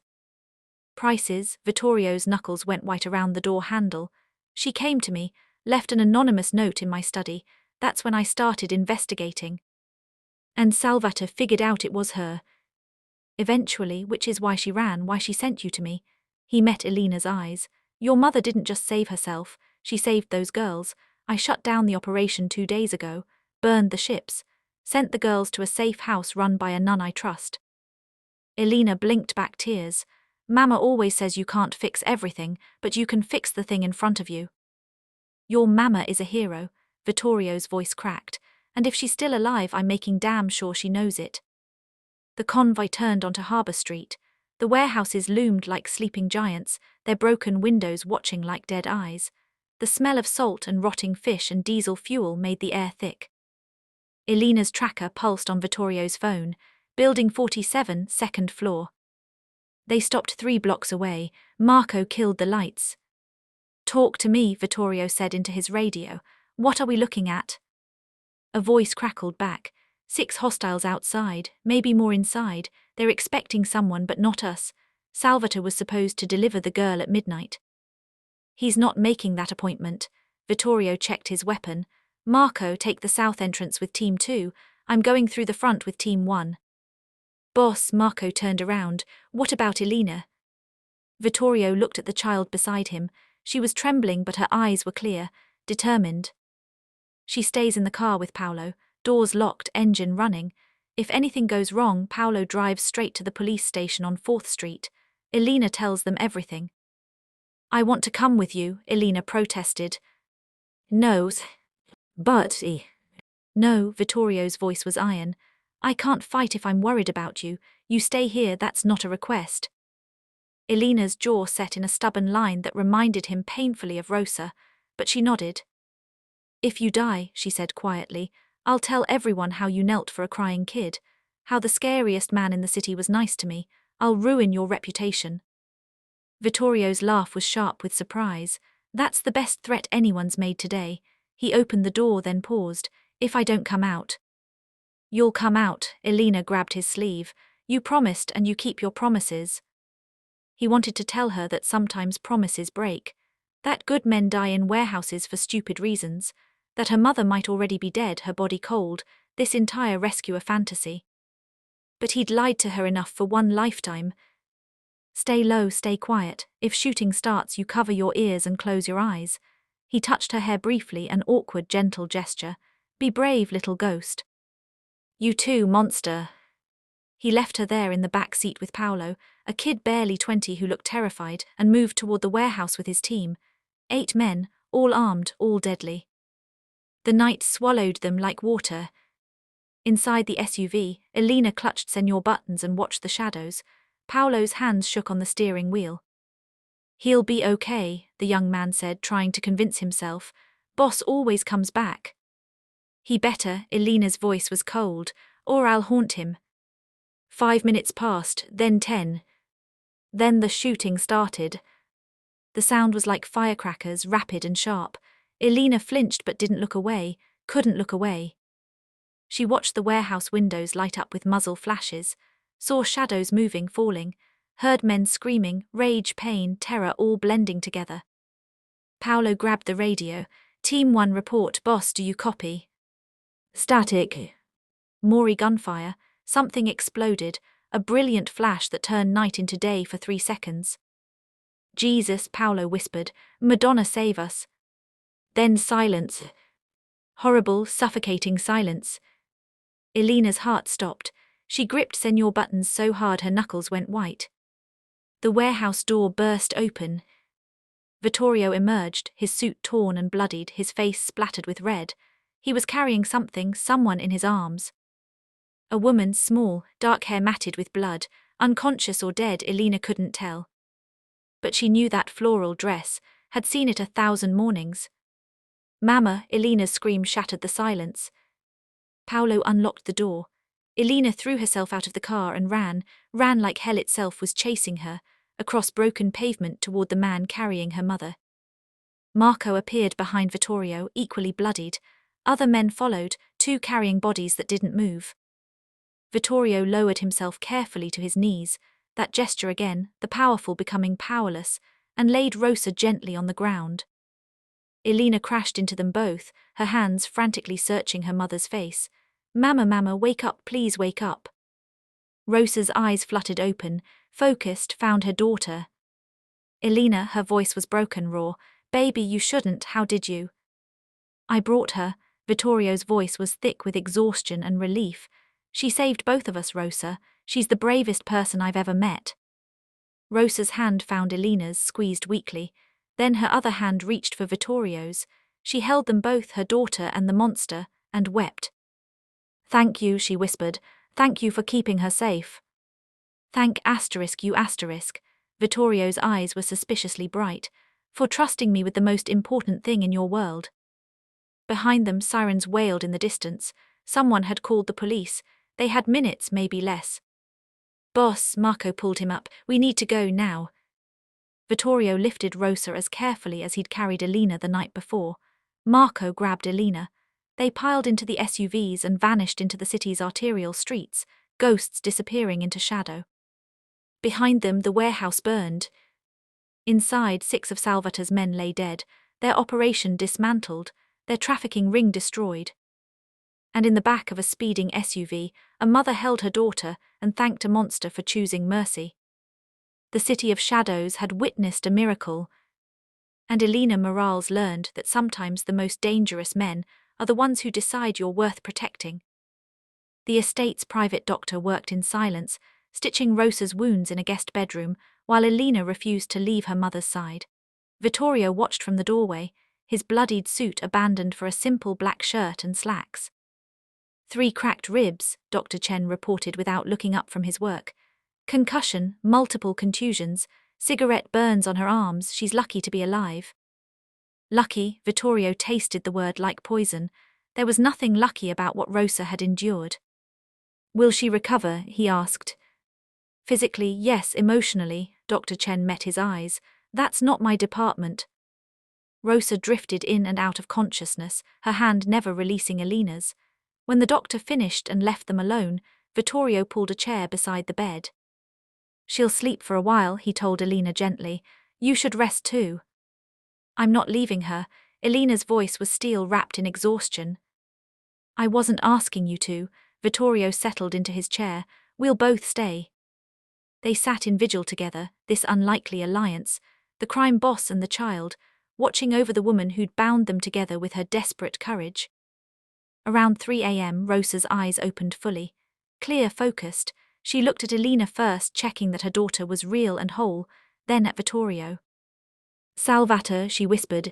Prices. Vittorio's knuckles went white around the door handle. She came to me, left an anonymous note in my study. That's when I started investigating. And Salvatore figured out it was her. Eventually, which is why she ran, why she sent you to me. He met Elena's eyes. Your mother didn't just save herself, she saved those girls. I shut down the operation 2 days ago, burned the ships, sent the girls to a safe house run by a nun I trust. Elena blinked back tears. Mama always says you can't fix everything, but you can fix the thing in front of you. Your Mama is a hero, Vittorio's voice cracked, and if she's still alive I'm making damn sure she knows it. The convoy turned onto Harbour Street. The warehouses loomed like sleeping giants, their broken windows watching like dead eyes. The smell of salt and rotting fish and diesel fuel made the air thick. Elena's tracker pulsed on Vittorio's phone. Building 47, second floor. They stopped 3 blocks away. Marco killed the lights. Talk to me, Vittorio said into his radio. What are we looking at? A voice crackled back. 6 hostiles outside, maybe more inside. They're expecting someone but not us. Salvatore was supposed to deliver the girl at midnight. He's not making that appointment. Vittorio checked his weapon. Marco, take the south entrance with Team 2. I'm going through the front with Team 1. Boss, Marco turned around. What about Elena? Vittorio looked at the child beside him. She was trembling but her eyes were clear, determined. She stays in the car with Paolo, doors locked, engine running. If anything goes wrong, Paolo drives straight to the police station on 4th Street. Elena tells them everything. I want to come with you, Elena protested. No, but... No, Vittorio's voice was iron. I can't fight if I'm worried about you. You stay here, that's not a request. Elena's jaw set in a stubborn line that reminded him painfully of Rosa, but she nodded. If you die, she said quietly, I'll tell everyone how you knelt for a crying kid, how the scariest man in the city was nice to me. I'll ruin your reputation. Vittorio's laugh was sharp with surprise. That's the best threat anyone's made today. He opened the door, then paused. If I don't come out. You'll come out, Elena grabbed his sleeve. You promised and you keep your promises. He wanted to tell her that sometimes promises break, that good men die in warehouses for stupid reasons, that her mother might already be dead, her body cold, this entire rescue a fantasy. But he'd lied to her enough for one lifetime. Stay low, stay quiet. If shooting starts, you cover your ears and close your eyes. He touched her hair briefly, an awkward, gentle gesture. Be brave, little ghost. You too, monster. He left her there in the back seat with Paolo, a kid barely 20 who looked terrified, and moved toward the warehouse with his team. 8 men, all armed, all deadly. The night swallowed them like water. Inside the SUV, Elena clutched Senor buttons and watched the shadows. Paolo's hands shook on the steering wheel. He'll be okay, the young man said, trying to convince himself. Boss always comes back. He better, Elena's voice was cold, or I'll haunt him. 5 minutes passed, then 10. Then the shooting started. The sound was like firecrackers, rapid and sharp. Elena flinched but didn't look away, couldn't look away. She watched the warehouse windows light up with muzzle flashes, saw shadows moving, falling, heard men screaming, rage, pain, terror all blending together. Paolo grabbed the radio. Team 1 report, boss, do you copy? Static. Maury gunfire. Something exploded. a brilliant flash that turned night into day for 3 seconds. Jesus, Paolo whispered, Madonna save us. Then silence. Horrible, suffocating silence. Elena's heart stopped. She gripped Senor buttons so hard her knuckles went white. The warehouse door burst open. Vittorio emerged, his suit torn and bloodied, his face splattered with red. He was carrying someone in his arms. A woman, small, dark hair matted with blood, unconscious or dead, Elena couldn't tell. But she knew that floral dress, had seen it 1,000 mornings. Mama, Elena's scream shattered the silence. Paolo unlocked the door. Elena threw herself out of the car and ran like hell itself was chasing her, across broken pavement toward the man carrying her mother. Marco appeared behind Vittorio, equally bloodied. Other men followed, 2 carrying bodies that didn't move. Vittorio lowered himself carefully to his knees, that gesture again, the powerful becoming powerless, and laid Rosa gently on the ground. Elena crashed into them both, her hands frantically searching her mother's face. Mama, wake up, please wake up. Rosa's eyes fluttered open, focused, found her daughter. Elena, her voice was broken, raw. Baby, you shouldn't, how did you? I brought her. Vittorio's voice was thick with exhaustion and relief. She saved both of us, Rosa. She's the bravest person I've ever met. Rosa's hand found Elena's, squeezed weakly. Then her other hand reached for Vittorio's. She held them both, her daughter and the monster, and wept. Thank you, she whispered. Thank you for keeping her safe. Thank you. Vittorio's eyes were suspiciously bright. For trusting me with the most important thing in your world. Behind them, sirens wailed in the distance. Someone had called the police. They had minutes, maybe less. Boss, Marco pulled him up. We need to go now. Vittorio lifted Rosa as carefully as he'd carried Elena the night before. Marco grabbed Elena. They piled into the SUVs and vanished into the city's arterial streets, ghosts disappearing into shadow. Behind them, the warehouse burned. Inside, 6 of Salvator's men lay dead, their operation dismantled, their trafficking ring destroyed. And in the back of a speeding SUV, a mother held her daughter and thanked a monster for choosing mercy. The city of shadows had witnessed a miracle. And Elena Morales learned that sometimes the most dangerous men are the ones who decide you're worth protecting. The estate's private doctor worked in silence, stitching Rosa's wounds in a guest bedroom, while Elena refused to leave her mother's side. Vittorio watched from the doorway, his bloodied suit abandoned for a simple black shirt and slacks. 3 cracked ribs, Dr. Chen reported without looking up from his work. Concussion, multiple contusions, cigarette burns on her arms, she's lucky to be alive. Lucky, Vittorio tasted the word like poison. There was nothing lucky about what Rosa had endured. Will she recover? He asked. Physically, yes, emotionally, Dr. Chen met his eyes. That's not my department. Rosa drifted in and out of consciousness, her hand never releasing Elena's. When the doctor finished and left them alone, Vittorio pulled a chair beside the bed. She'll sleep for a while, he told Elena gently. You should rest too. I'm not leaving her. Elena's voice was steel wrapped in exhaustion. I wasn't asking you to. Vittorio settled into his chair. We'll both stay. They sat in vigil together, this unlikely alliance, the crime boss and the child, watching over the woman who'd bound them together with her desperate courage. Around 3 a.m., Rosa's eyes opened fully. Clear, focused, she looked at Elena first, checking that her daughter was real and whole, then at Vittorio. Salvator, she whispered.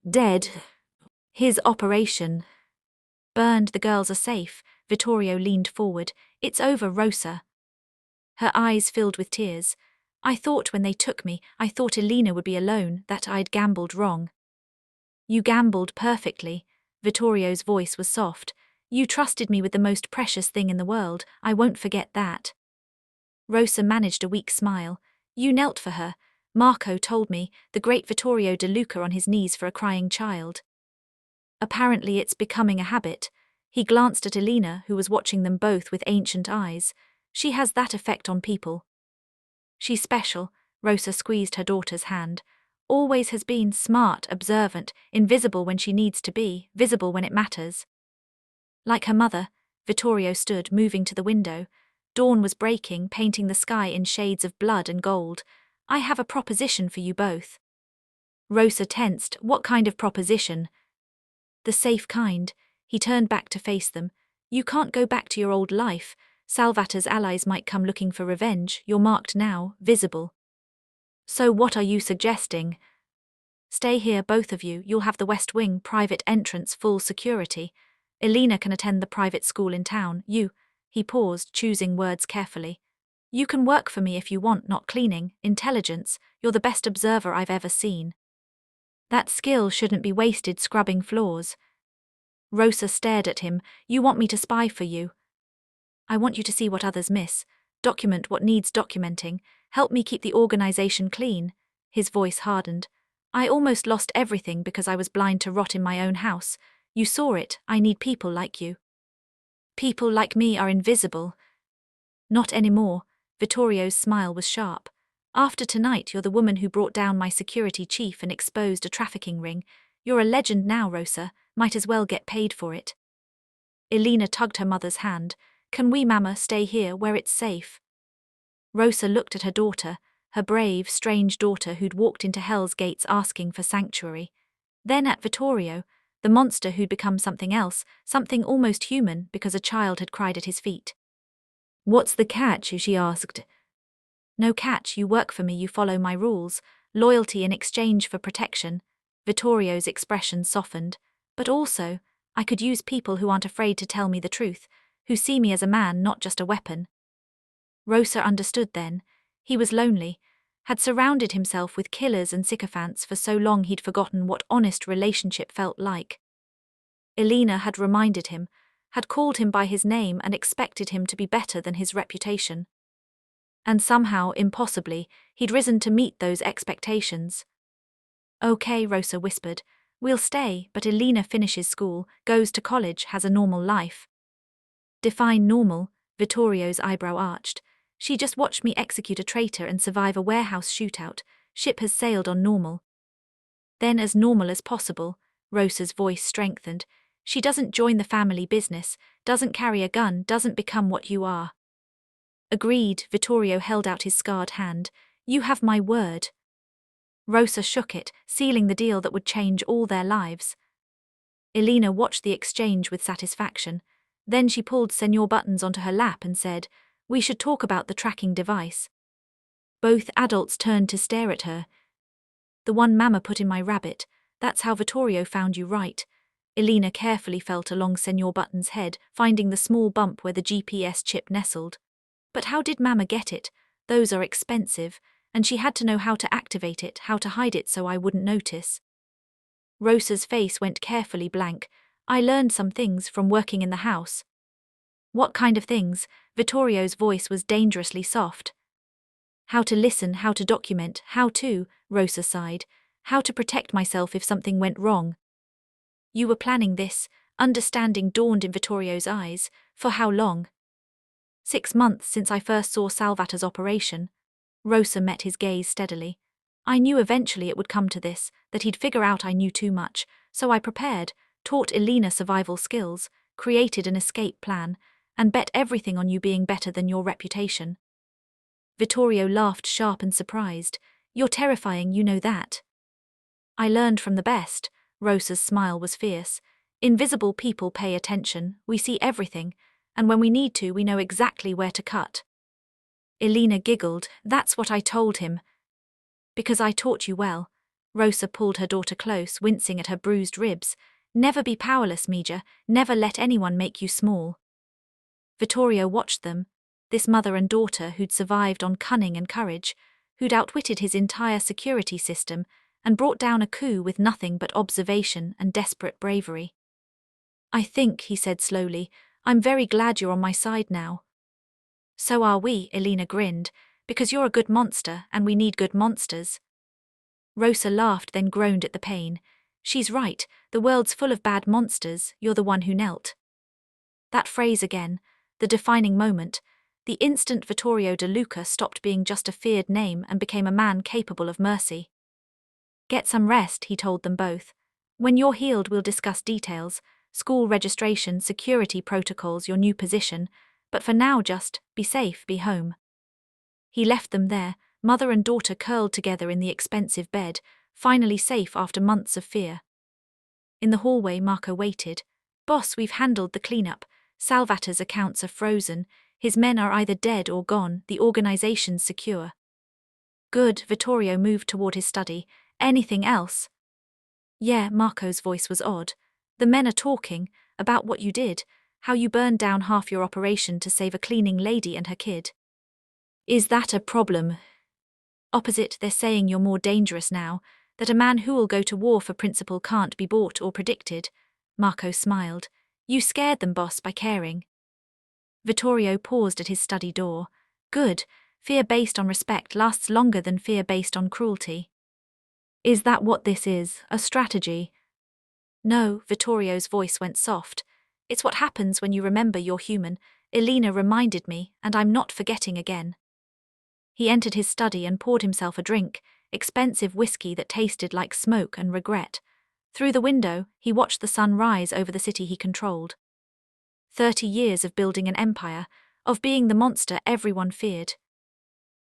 Dead. His operation. Burned, the girls are safe. Vittorio leaned forward. It's over, Rosa. Her eyes filled with tears. I thought when they took me, I thought Elena would be alone, that I'd gambled wrong. You gambled perfectly. Vittorio's voice was soft. You trusted me with the most precious thing in the world. I won't forget that. Rosa managed a weak smile. You knelt for her. Marco told me, the great Vittorio De Luca on his knees for a crying child. Apparently it's becoming a habit. He glanced at Elena, who was watching them both with ancient eyes. She has that effect on people. She's special. Rosa squeezed her daughter's hand. Always has been smart, observant, invisible when she needs to be, visible when it matters. Like her mother, Vittorio stood, moving to the window. Dawn was breaking, painting the sky in shades of blood and gold. I have a proposition for you both. Rosa tensed. What kind of proposition? The safe kind. He turned back to face them. You can't go back to your old life. Salvator's allies might come looking for revenge. You're marked now, visible. So what are you suggesting? Stay here, both of you. You'll have the West Wing, private entrance, full security. Elena can attend the private school in town. He paused, choosing words carefully. You can work for me if you want, not cleaning, intelligence. You're the best observer I've ever seen. That skill shouldn't be wasted scrubbing floors. Rosa stared at him. You want me to spy for you? I want you to see what others miss. Document what needs documenting. Help me keep the organization clean. His voice hardened. I almost lost everything because I was blind to rot in my own house. You saw it. I need people like you. People like me are invisible. Not anymore. Vittorio's smile was sharp. After tonight, you're the woman who brought down my security chief and exposed a trafficking ring. You're a legend now, Rosa. Might as well get paid for it. Elena tugged her mother's hand. Can we, Mama, stay here where it's safe? Rosa looked at her daughter, her brave, strange daughter who'd walked into Hell's Gates asking for sanctuary. Then at Vittorio, the monster who'd become something else, something almost human because a child had cried at his feet. What's the catch? She asked. No catch. You work for me, you follow my rules, loyalty in exchange for protection. Vittorio's expression softened. But also, I could use people who aren't afraid to tell me the truth, who see me as a man, not just a weapon. Rosa understood then. He was lonely, had surrounded himself with killers and sycophants for so long he'd forgotten what honest relationship felt like. Elena had reminded him, had called him by his name and expected him to be better than his reputation. And somehow, impossibly, he'd risen to meet those expectations. Okay, Rosa whispered. We'll stay, but Elena finishes school, goes to college, has a normal life. Define normal, Vittorio's eyebrow arched. She just watched me execute a traitor and survive a warehouse shootout. Ship has sailed on normal. Then as normal as possible, Rosa's voice strengthened. She doesn't join the family business, doesn't carry a gun, doesn't become what you are. Agreed, Vittorio held out his scarred hand. You have my word. Rosa shook it, sealing the deal that would change all their lives. Elena watched the exchange with satisfaction. Then she pulled Senor Buttons onto her lap and said, We should talk about the tracking device. Both adults turned to stare at her. The one Mama put in my rabbit, that's how Vittorio found you, right? Elena carefully felt along Senor Buttons' head, finding the small bump where the GPS chip nestled. But how did Mama get it? Those are expensive, and she had to know how to activate it, how to hide it so I wouldn't notice. Rosa's face went carefully blank. I learned some things from working in the house. What kind of things? Vittorio's voice was dangerously soft. How to listen, how to document, Rosa sighed, how to protect myself if something went wrong. You were planning this, understanding dawned in Vittorio's eyes. For how long? 6 months since I first saw Salvator's operation. Rosa met his gaze steadily. I knew eventually it would come to this, that he'd figure out I knew too much, so I prepared, taught Elena survival skills, created an escape plan, and bet everything on you being better than your reputation. Vittorio laughed, sharp and surprised. You're terrifying, you know that. I learned from the best. Rosa's smile was fierce. Invisible people pay attention, we see everything, and when we need to, we know exactly where to cut. Elena giggled. That's what I told him. Because I taught you well. Rosa pulled her daughter close, wincing at her bruised ribs. Never be powerless, Mija. Never let anyone make you small. Vittorio watched them, this mother and daughter who'd survived on cunning and courage, who'd outwitted his entire security system and brought down a coup with nothing but observation and desperate bravery. I think, he said slowly, I'm very glad you're on my side now. So are we, Elena grinned, because you're a good monster and we need good monsters. Rosa laughed, then groaned at the pain. She's right, the world's full of bad monsters, you're the one who knelt. That phrase again, the defining moment, the instant Vittorio De Luca stopped being just a feared name and became a man capable of mercy. Get some rest, he told them both. When you're healed, we'll discuss details, school registration, security protocols, your new position, but for now just, be safe, be home. He left them there, mother and daughter curled together in the expensive bed, finally safe after months of fear. In the hallway, Marco waited. Boss, we've handled the cleanup. Salvatore's accounts are frozen. His men are either dead or gone, the organization's secure. Good, Vittorio moved toward his study. Anything else? Yeah, Marco's voice was odd. The men are talking, about what you did, how you burned down half your operation to save a cleaning lady and her kid. Is that a problem? Opposite, they're saying you're more dangerous now, that a man who'll go to war for principle can't be bought or predicted. Marco smiled. You scared them, boss, by caring. Vittorio paused at his study door. Good, fear based on respect lasts longer than fear based on cruelty. Is that what this is, a strategy? No, Vittorio's voice went soft. It's what happens when you remember you're human. Elena reminded me, and I'm not forgetting again. He entered his study and poured himself a drink, expensive whiskey that tasted like smoke and regret. Through the window, he watched the sun rise over the city he controlled. 30 years of building an empire, of being the monster everyone feared.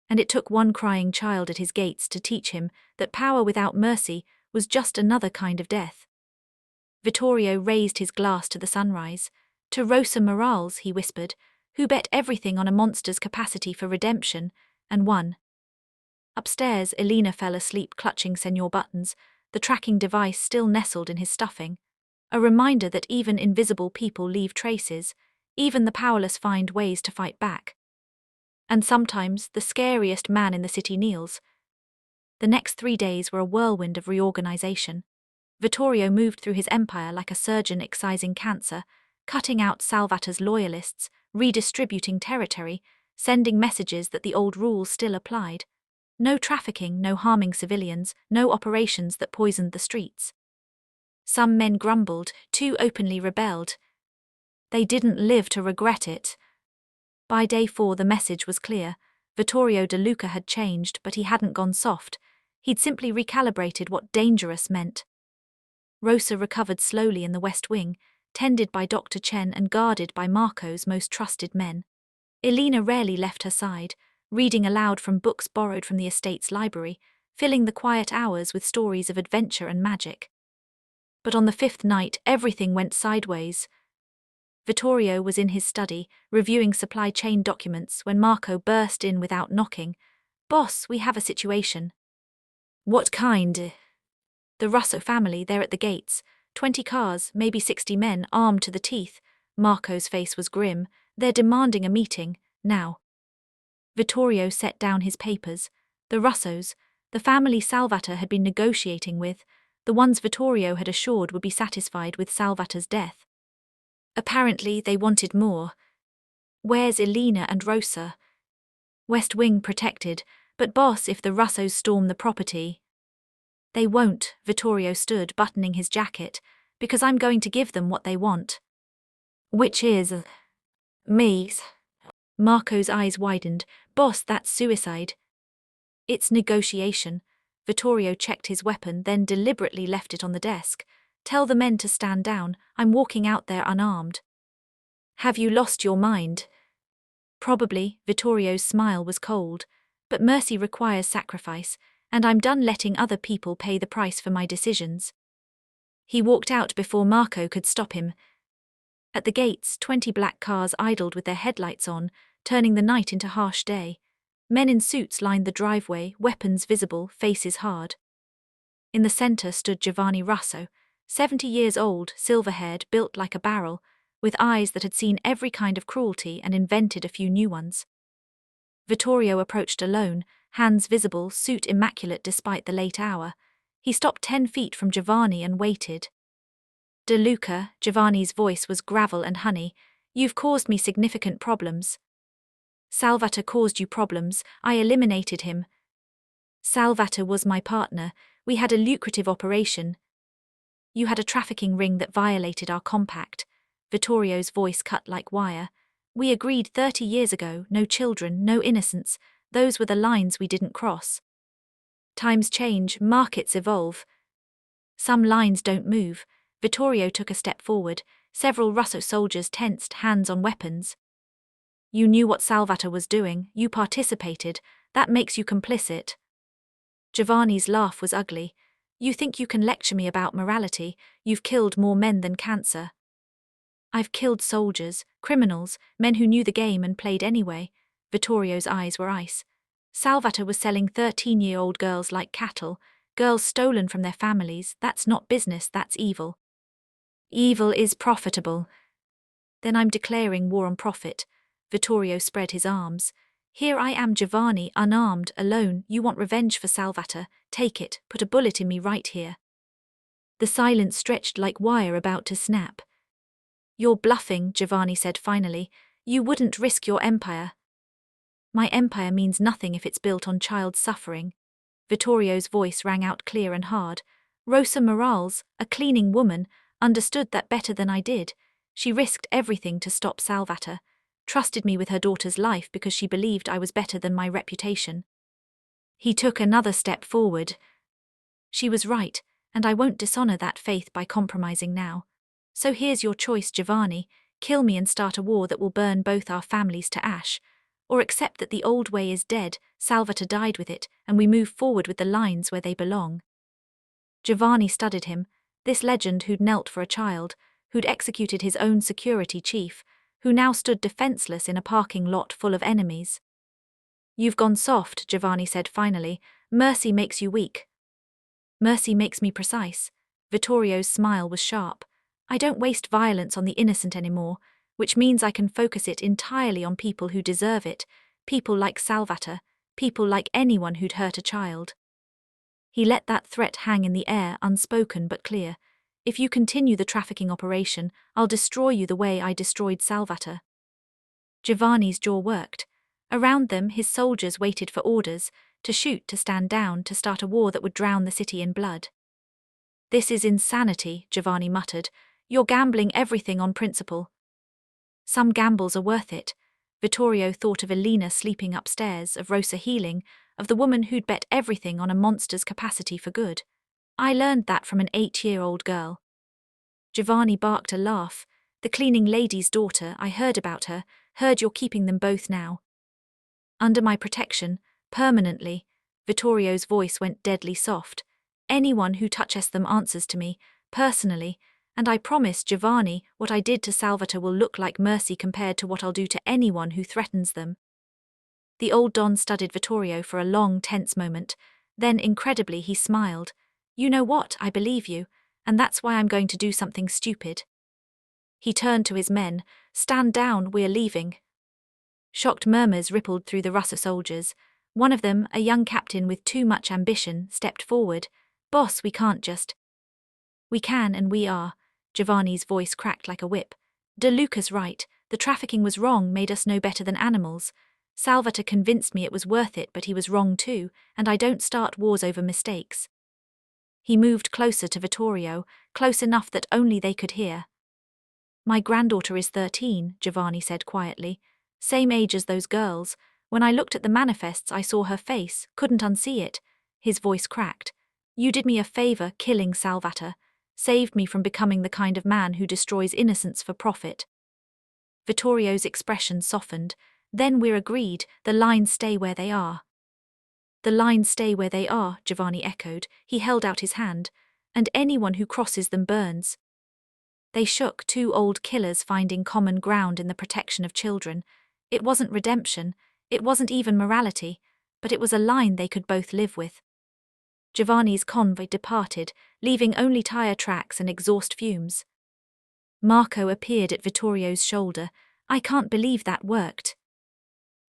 And it took one crying child at his gates to teach him that power without mercy was just another kind of death. Vittorio raised his glass to the sunrise. To Rosa Morales, he whispered, who bet everything on a monster's capacity for redemption, and won. Upstairs, Elena fell asleep clutching Senor Buttons, the tracking device still nestled in his stuffing. A reminder that even invisible people leave traces, even the powerless find ways to fight back. And sometimes the scariest man in the city kneels. The next 3 days were a whirlwind of reorganization. Vittorio moved through his empire like a surgeon excising cancer, cutting out Salvatore's loyalists, redistributing territory, sending messages that the old rules still applied. No trafficking, no harming civilians, no operations that poisoned the streets. Some men grumbled, too openly rebelled. They didn't live to regret it. By day 4 the message was clear. Vittorio De Luca had changed, but he hadn't gone soft. He'd simply recalibrated what dangerous meant. Rosa recovered slowly in the West Wing, tended by Dr. Chen and guarded by Marco's most trusted men. Elena rarely left her side, reading aloud from books borrowed from the estate's library, filling the quiet hours with stories of adventure and magic. But on the 5th night, everything went sideways. Vittorio was in his study, reviewing supply chain documents, when Marco burst in without knocking. Boss, we have a situation. What kind? The Russo family, they're at the gates. 20 cars, maybe 60 men, armed to the teeth. Marco's face was grim. They're demanding a meeting, now. Vittorio set down his papers. The Russos, the family Salvatore had been negotiating with, the ones Vittorio had assured would be satisfied with Salvatore's death. Apparently they wanted more. Where's Elena and Rosa? West Wing protected, but boss, if the Russos storm the property. They won't, Vittorio stood, buttoning his jacket, because I'm going to give them what they want. Which is me. Marco's eyes widened. Boss, that's suicide. It's negotiation. Vittorio checked his weapon, then deliberately left it on the desk. Tell the men to stand down. I'm walking out there unarmed. Have you lost your mind? Probably. Vittorio's smile was cold. But mercy requires sacrifice, and I'm done letting other people pay the price for my decisions. He walked out before Marco could stop him. At the gates, 20 black cars idled with their headlights on, turning the night into harsh day. Men in suits lined the driveway, weapons visible, faces hard. In the center stood Giovanni Russo, 70 years old, silver-haired, built like a barrel, with eyes that had seen every kind of cruelty and invented a few new ones. Vittorio approached alone, hands visible, suit immaculate despite the late hour. He stopped 10 feet from Giovanni and waited. De Luca, Giovanni's voice was gravel and honey, you've caused me significant problems. Salvatore caused you problems, I eliminated him. Salvatore was my partner, we had a lucrative operation. You had a trafficking ring that violated our compact. Vittorio's voice cut like wire. We agreed 30 years ago, no children, no innocence, those were the lines we didn't cross. Times change, markets evolve. Some lines don't move. Vittorio took a step forward, several Russo soldiers tensed, hands on weapons. You knew what Salvatore was doing, you participated, that makes you complicit. Giovanni's laugh was ugly. You think you can lecture me about morality? You've killed more men than cancer. I've killed soldiers, criminals, men who knew the game and played anyway. Vittorio's eyes were ice. Salvatore was selling 13-year-old girls like cattle, girls stolen from their families. That's not business, that's evil. Evil is profitable. Then I'm declaring war on profit. Vittorio spread his arms. Here I am, Giovanni, unarmed, alone. You want revenge for Salvatore? Take it, put a bullet in me right here. The silence stretched like wire about to snap. You're bluffing, Giovanni said finally. You wouldn't risk your empire. My empire means nothing if it's built on child suffering. Vittorio's voice rang out clear and hard. Rosa Morales, a cleaning woman, understood that better than I did. She risked everything to stop Salvatore, trusted me with her daughter's life because she believed I was better than my reputation. He took another step forward. She was right, and I won't dishonor that faith by compromising now. So here's your choice, Giovanni. Kill me and start a war that will burn both our families to ash. Or accept that the old way is dead, Salvatore died with it, and we move forward with the lines where they belong. Giovanni studied him, this legend who'd knelt for a child, who'd executed his own security chief, who now stood defenseless in a parking lot full of enemies. You've gone soft, Giovanni said finally. Mercy makes you weak. Mercy makes me precise. Vittorio's smile was sharp. I don't waste violence on the innocent anymore, which means I can focus it entirely on people who deserve it, people like Salvatore, people like anyone who'd hurt a child. He let that threat hang in the air, unspoken but clear. If you continue the trafficking operation, I'll destroy you the way I destroyed Salvatore. Giovanni's jaw worked. Around them, his soldiers waited for orders, to shoot, to stand down, to start a war that would drown the city in blood. This is insanity, Giovanni muttered. You're gambling everything on principle. Some gambles are worth it. Vittorio thought of Elena sleeping upstairs, of Rosa healing, of the woman who'd bet everything on a monster's capacity for good. I learned that from an 8-year-old girl. Giovanni barked a laugh. The cleaning lady's daughter, I heard about her, heard you're keeping them both now. Under my protection, permanently. Vittorio's voice went deadly soft. Anyone who touches them answers to me, personally, and I promise, Giovanni, what I did to Salvatore will look like mercy compared to what I'll do to anyone who threatens them. The old Don studied Vittorio for a long, tense moment. Then, incredibly, he smiled. You know what, I believe you, and that's why I'm going to do something stupid. He turned to his men. Stand down, we're leaving. Shocked murmurs rippled through the Russa soldiers. One of them, a young captain with too much ambition, stepped forward. Boss, we can't just. We can and we are. Giovanni's voice cracked like a whip. De Luca's right. The trafficking was wrong, made us no better than animals. Salvatore convinced me it was worth it, but he was wrong too, and I don't start wars over mistakes. He moved closer to Vittorio, close enough that only they could hear. My granddaughter is 13, Giovanni said quietly. Same age as those girls. When I looked at the manifests, I saw her face, couldn't unsee it. His voice cracked. You did me a favor, killing Salvatore. Saved me from becoming the kind of man who destroys innocence for profit. Vittorio's expression softened. Then we're agreed, the lines stay where they are. The lines stay where they are, Giovanni echoed. He held out his hand. And anyone who crosses them burns. They shook, two old killers finding common ground in the protection of children. It wasn't redemption, it wasn't even morality, but it was a line they could both live with. Giovanni's convoy departed, leaving only tire tracks and exhaust fumes. Marco appeared at Vittorio's shoulder. I can't believe that worked.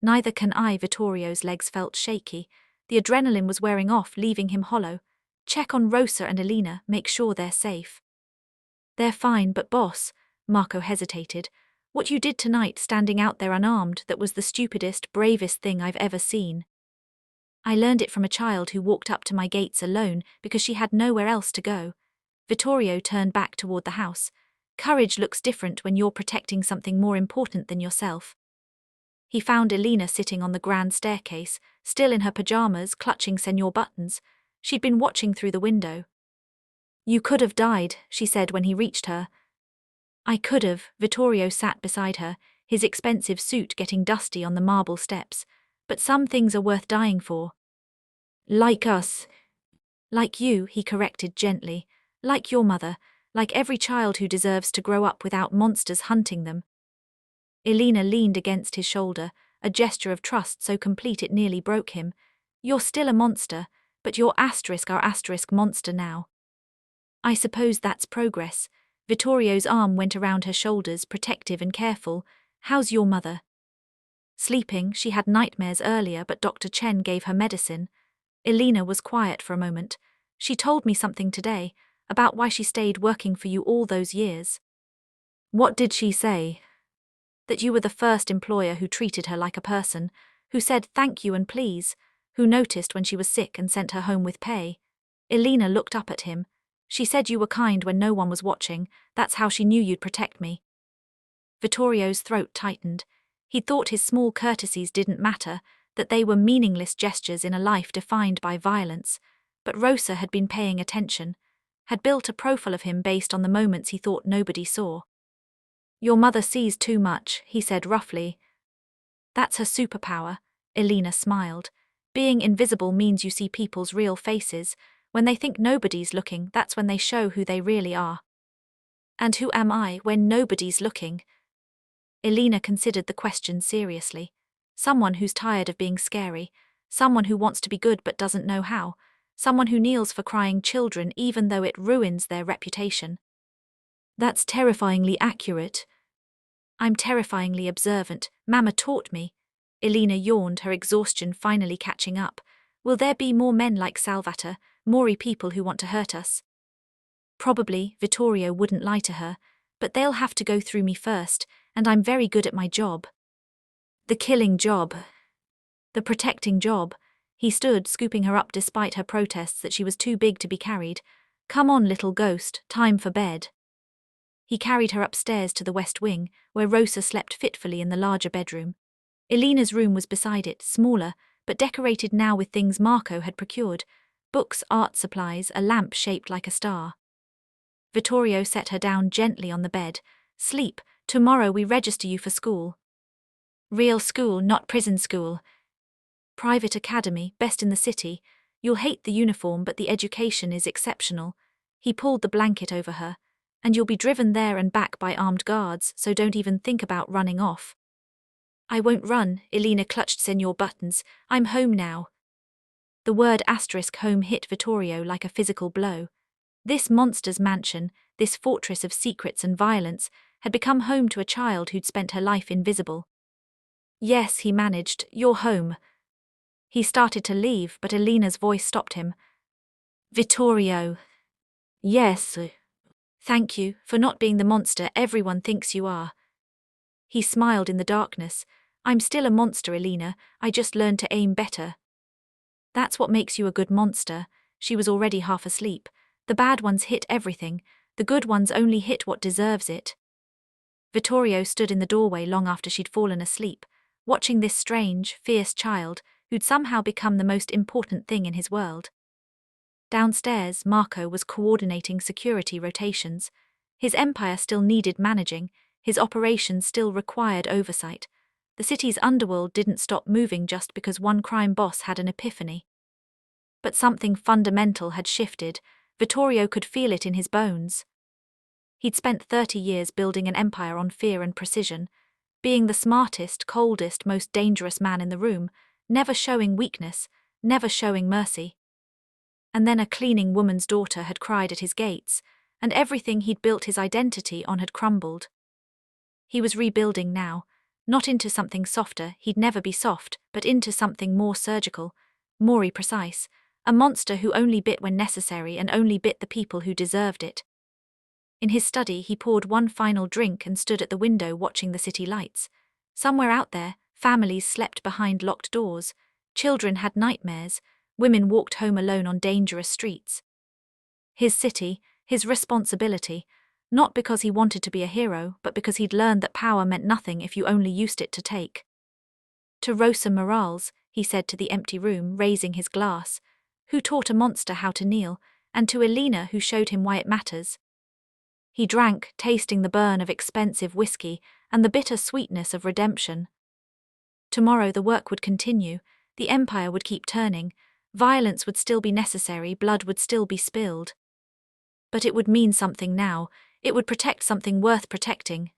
Neither can I. Vittorio's legs felt shaky. The adrenaline was wearing off, leaving him hollow. Check on Rosa and Elena, make sure they're safe. They're fine, but boss, Marco hesitated. What you did tonight, standing out there unarmed, that was the stupidest, bravest thing I've ever seen. I learned it from a child who walked up to my gates alone because she had nowhere else to go. Vittorio turned back toward the house. Courage looks different when you're protecting something more important than yourself. He found Elena sitting on the grand staircase, still in her pajamas, clutching Senor buttons. She'd been watching through the window. You could have died, she said when he reached her. I could have. Vittorio sat beside her, his expensive suit getting dusty on the marble steps. But some things are worth dying for. Like us. Like you, he corrected gently. Like your mother. Like every child who deserves to grow up without monsters hunting them. Elena leaned against his shoulder, a gesture of trust so complete it nearly broke him. You're still a monster, but you're our asterisk monster now. I suppose that's progress. Vittorio's arm went around her shoulders, protective and careful. How's your mother? Sleeping, she had nightmares earlier, but Dr. Chen gave her medicine. Elena was quiet for a moment. She told me something today, about why she stayed working for you all those years. What did she say? That you were the first employer who treated her like a person, who said thank you and please, who noticed when she was sick and sent her home with pay. Elena looked up at him. She said you were kind when no one was watching, that's how she knew you'd protect me. Vittorio's throat tightened. He thought his small courtesies didn't matter, that they were meaningless gestures in a life defined by violence. But Rosa had been paying attention, had built a profile of him based on the moments he thought nobody saw. Your mother sees too much, he said roughly. That's her superpower, Elena smiled. Being invisible means you see people's real faces. When they think nobody's looking, that's when they show who they really are. And who am I when nobody's looking? Elena considered the question seriously. Someone who's tired of being scary, someone who wants to be good but doesn't know how, someone who kneels for crying children even though it ruins their reputation. That's terrifyingly accurate. I'm terrifyingly observant. Mama taught me. Elena yawned, her exhaustion finally catching up. Will there be more men like Salvatore, more people who want to hurt us? Probably, Vittorio wouldn't lie to her, but they'll have to go through me first, and I'm very good at my job. The killing job. The protecting job. He stood, scooping her up despite her protests that she was too big to be carried. Come on, little ghost, time for bed. He carried her upstairs to the west wing, where Rosa slept fitfully in the larger bedroom. Elena's room was beside it, smaller, but decorated now with things Marco had procured: books, art supplies, a lamp shaped like a star. Vittorio set her down gently on the bed. Sleep, tomorrow we register you for school. Real school, not prison school. Private academy, best in the city. You'll hate the uniform, but the education is exceptional. He pulled the blanket over her. And you'll be driven there and back by armed guards, so don't even think about running off. I won't run, Elena clutched Senor Buttons. I'm home now. The word asterisk home hit Vittorio like a physical blow. This monster's mansion, this fortress of secrets and violence, had become home to a child who'd spent her life invisible. Yes, he managed, you're home. He started to leave, but Elena's voice stopped him. Vittorio. Yes. Thank you, for not being the monster everyone thinks you are. He smiled in the darkness. I'm still a monster, Elena, I just learned to aim better. That's what makes you a good monster. She was already half asleep. The bad ones hit everything, the good ones only hit what deserves it. Vittorio stood in the doorway long after she'd fallen asleep, watching this strange, fierce child who'd somehow become the most important thing in his world. Downstairs, Marco was coordinating security rotations. His empire still needed managing, his operations still required oversight. The city's underworld didn't stop moving just because one crime boss had an epiphany. But something fundamental had shifted. Vittorio could feel it in his bones. He'd spent 30 years building an empire on fear and precision, being the smartest, coldest, most dangerous man in the room, never showing weakness, never showing mercy. And then a cleaning woman's daughter had cried at his gates, and everything he'd built his identity on had crumbled. He was rebuilding now, not into something softer, he'd never be soft, but into something more surgical, more precise, a monster who only bit when necessary and only bit the people who deserved it. In his study, he poured one final drink and stood at the window watching the city lights. Somewhere out there, families slept behind locked doors, children had nightmares, women walked home alone on dangerous streets. His city, his responsibility, not because he wanted to be a hero, but because he'd learned that power meant nothing if you only used it to take. To Rosa Morales, he said to the empty room, raising his glass, who taught a monster how to kneel, and to Elena, who showed him why it matters. He drank, tasting the burn of expensive whiskey and the bitter sweetness of redemption. Tomorrow the work would continue, the empire would keep turning, violence would still be necessary, blood would still be spilled. But it would mean something now, it would protect something worth protecting.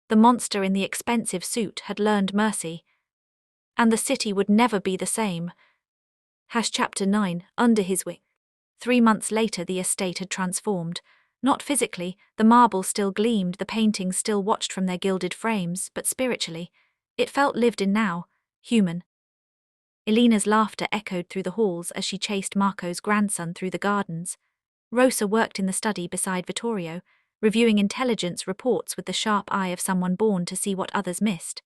The monster in the expensive suit had learned mercy. And the city would never be the same. Chapter 9, under his wing. 3 months later the estate had transformed. Not physically, the marble still gleamed, the paintings still watched from their gilded frames, but spiritually. It felt lived in now, human. Elena's laughter echoed through the halls as she chased Marco's grandson through the gardens. Rosa worked in the study beside Vittorio, reviewing intelligence reports with the sharp eye of someone born to see what others missed.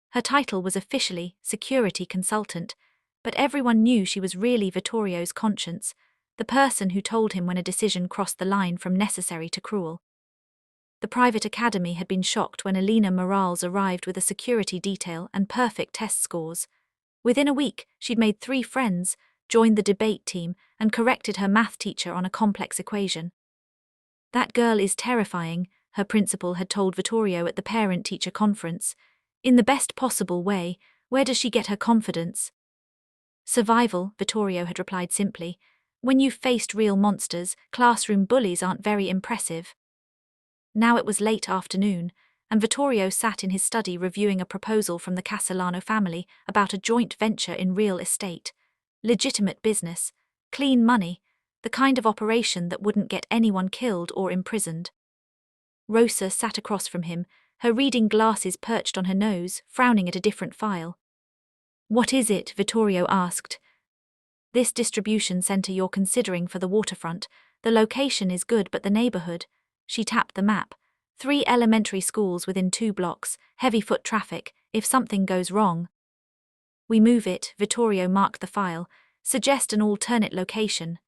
Her title was officially security consultant, but everyone knew she was really Vittorio's conscience, the person who told him when a decision crossed the line from necessary to cruel. The private academy had been shocked when Elena Morales arrived with a security detail and perfect test scores. Within a week, she'd made 3 friends, joined the debate team, and corrected her math teacher on a complex equation. "That girl is terrifying," her principal had told Vittorio at the parent-teacher conference. "In the best possible way, where does she get her confidence?" "Survival," Vittorio had replied simply. "When you've faced real monsters, classroom bullies aren't very impressive." Now it was late afternoon, and Vittorio sat in his study reviewing a proposal from the Castellano family about a joint venture in real estate. Legitimate business, clean money, the kind of operation that wouldn't get anyone killed or imprisoned. Rosa sat across from him, her reading glasses perched on her nose, frowning at a different file. "What is it?" Vittorio asked. "This distribution center you're considering for the waterfront. The location is good, but the neighborhood." She tapped the map. 3 elementary schools within 2 blocks, heavy foot traffic, if something goes wrong. "We move it," Vittorio marked the file. "Suggest an alternate location."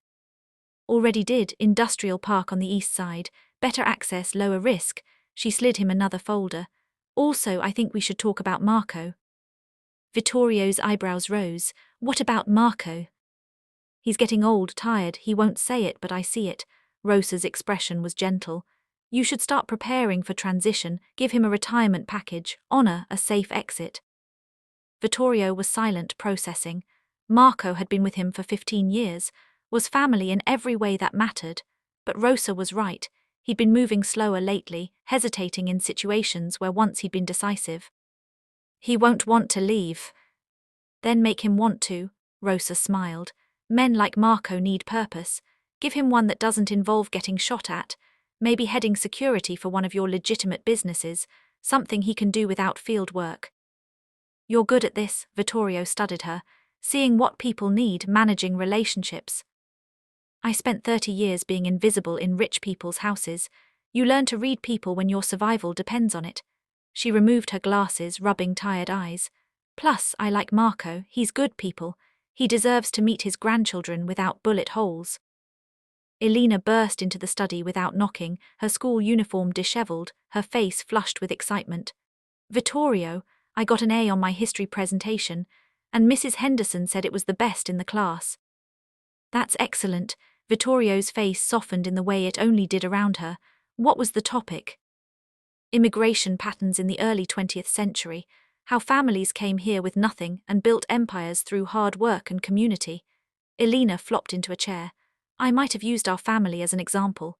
"Already did, industrial park on the east side, better access, lower risk." She slid him another folder. "Also, I think we should talk about Marco." Vittorio's eyebrows rose. "What about Marco?" "He's getting old, tired, he won't say it, but I see it." Rosa's expression was gentle. "You should start preparing for transition, give him a retirement package, honor a safe exit." Vittorio was silent, processing. Marco had been with him for 15 years, was family in every way that mattered. But Rosa was right. He'd been moving slower lately, hesitating in situations where once he'd been decisive. "He won't want to leave." "Then make him want to," Rosa smiled. "Men like Marco need purpose. Give him one that doesn't involve getting shot at, maybe heading security for one of your legitimate businesses, something he can do without field work." "You're good at this," Vittorio studied her, "seeing what people need, managing relationships." "I spent 30 years being invisible in rich people's houses. You learn to read people when your survival depends on it." She removed her glasses, rubbing tired eyes. "Plus, I like Marco, he's good people. He deserves to meet his grandchildren without bullet holes." Elena burst into the study without knocking, her school uniform disheveled, her face flushed with excitement. "Vittorio, I got an A on my history presentation, and Mrs. Henderson said it was the best in the class." "That's excellent." Vittorio's face softened in the way it only did around her. "What was the topic?" "Immigration patterns in the early 20th century, how families came here with nothing and built empires through hard work and community." Elena flopped into a chair. "I might have used our family as an example."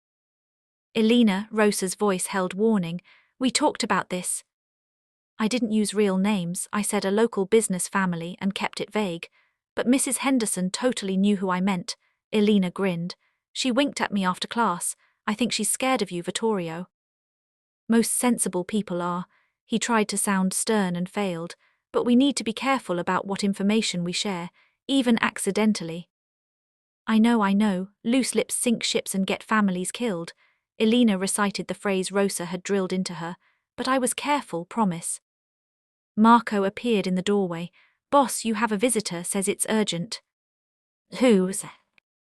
"Elena," Rosa's voice held warning, "we talked about this." "I didn't use real names, I said a local business family and kept it vague. But Mrs. Henderson totally knew who I meant." Elena grinned. "She winked at me after class. I think she's scared of you, Vittorio." "Most sensible people are." He tried to sound stern and failed. "But we need to be careful about what information we share, even accidentally." I know. Loose lips sink ships and get families killed." Elena recited the phrase Rosa had drilled into her. "But I was careful, promise." Marco appeared in the doorway. "Boss, you have a visitor, says it's urgent." "Who's?"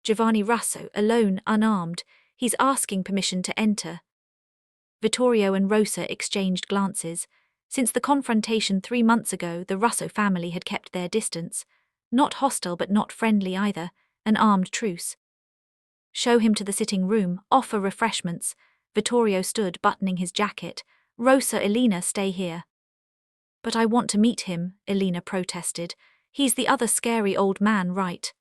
"Giovanni Russo, alone, unarmed. He's asking permission to enter." Vittorio and Rosa exchanged glances. Since the confrontation 3 months ago, the Russo family had kept their distance. Not hostile but not friendly either, an armed truce. "Show him to the sitting room, offer refreshments." Vittorio stood, buttoning his jacket. Rosa, Elena, stay here. But I want to meet him, Elena protested. He's the other scary old man, right?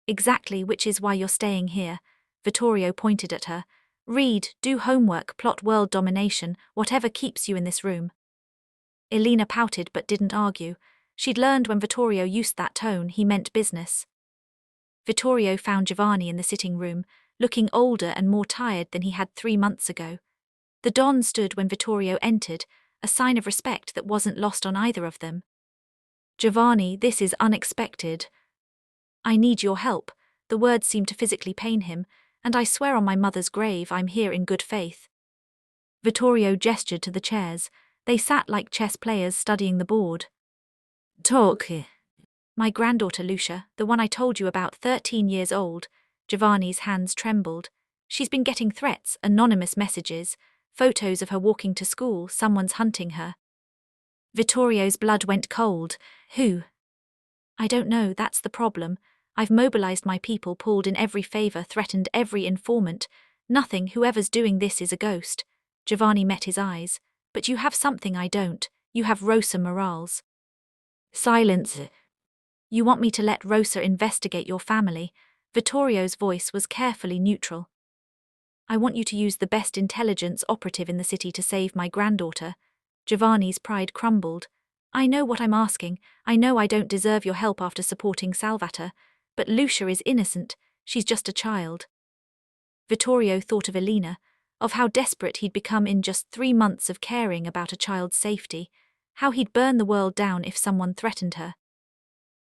Exactly, which is why you're staying here. Vittorio pointed at her. Read, do homework, plot world domination, whatever keeps you in this room. Elena pouted but didn't argue. She'd learned when Vittorio used that tone, he meant business. Vittorio found Giovanni in the sitting room, looking older and more tired than he had 3 months ago. The Don stood when Vittorio entered, a sign of respect that wasn't lost on either of them. Giovanni, this is unexpected. I need your help. The words seemed to physically pain him, and I swear on my mother's grave I'm here in good faith. Vittorio gestured to the chairs. They sat like chess players studying the board. Talk. My granddaughter Lucia, the one I told you about, 13 years old. Giovanni's hands trembled. She's been getting threats, anonymous messages, photos of her walking to school, someone's hunting her. Vittorio's blood went cold. Who? I don't know, that's the problem. I've mobilized my people, pulled in every favor, threatened every informant. Nothing, whoever's doing this is a ghost. Giovanni met his eyes. But you have something I don't. You have Rosa Morales. Silence. You want me to let Rosa investigate your family? Vittorio's voice was carefully neutral. I want you to use the best intelligence operative in the city to save my granddaughter. Giovanni's pride crumbled. I know what I'm asking. I know I don't deserve your help after supporting Salvatore, but Lucia is innocent. She's just a child. Vittorio thought of Elena, of how desperate he'd become in just 3 months of caring about a child's safety, how he'd burn the world down if someone threatened her.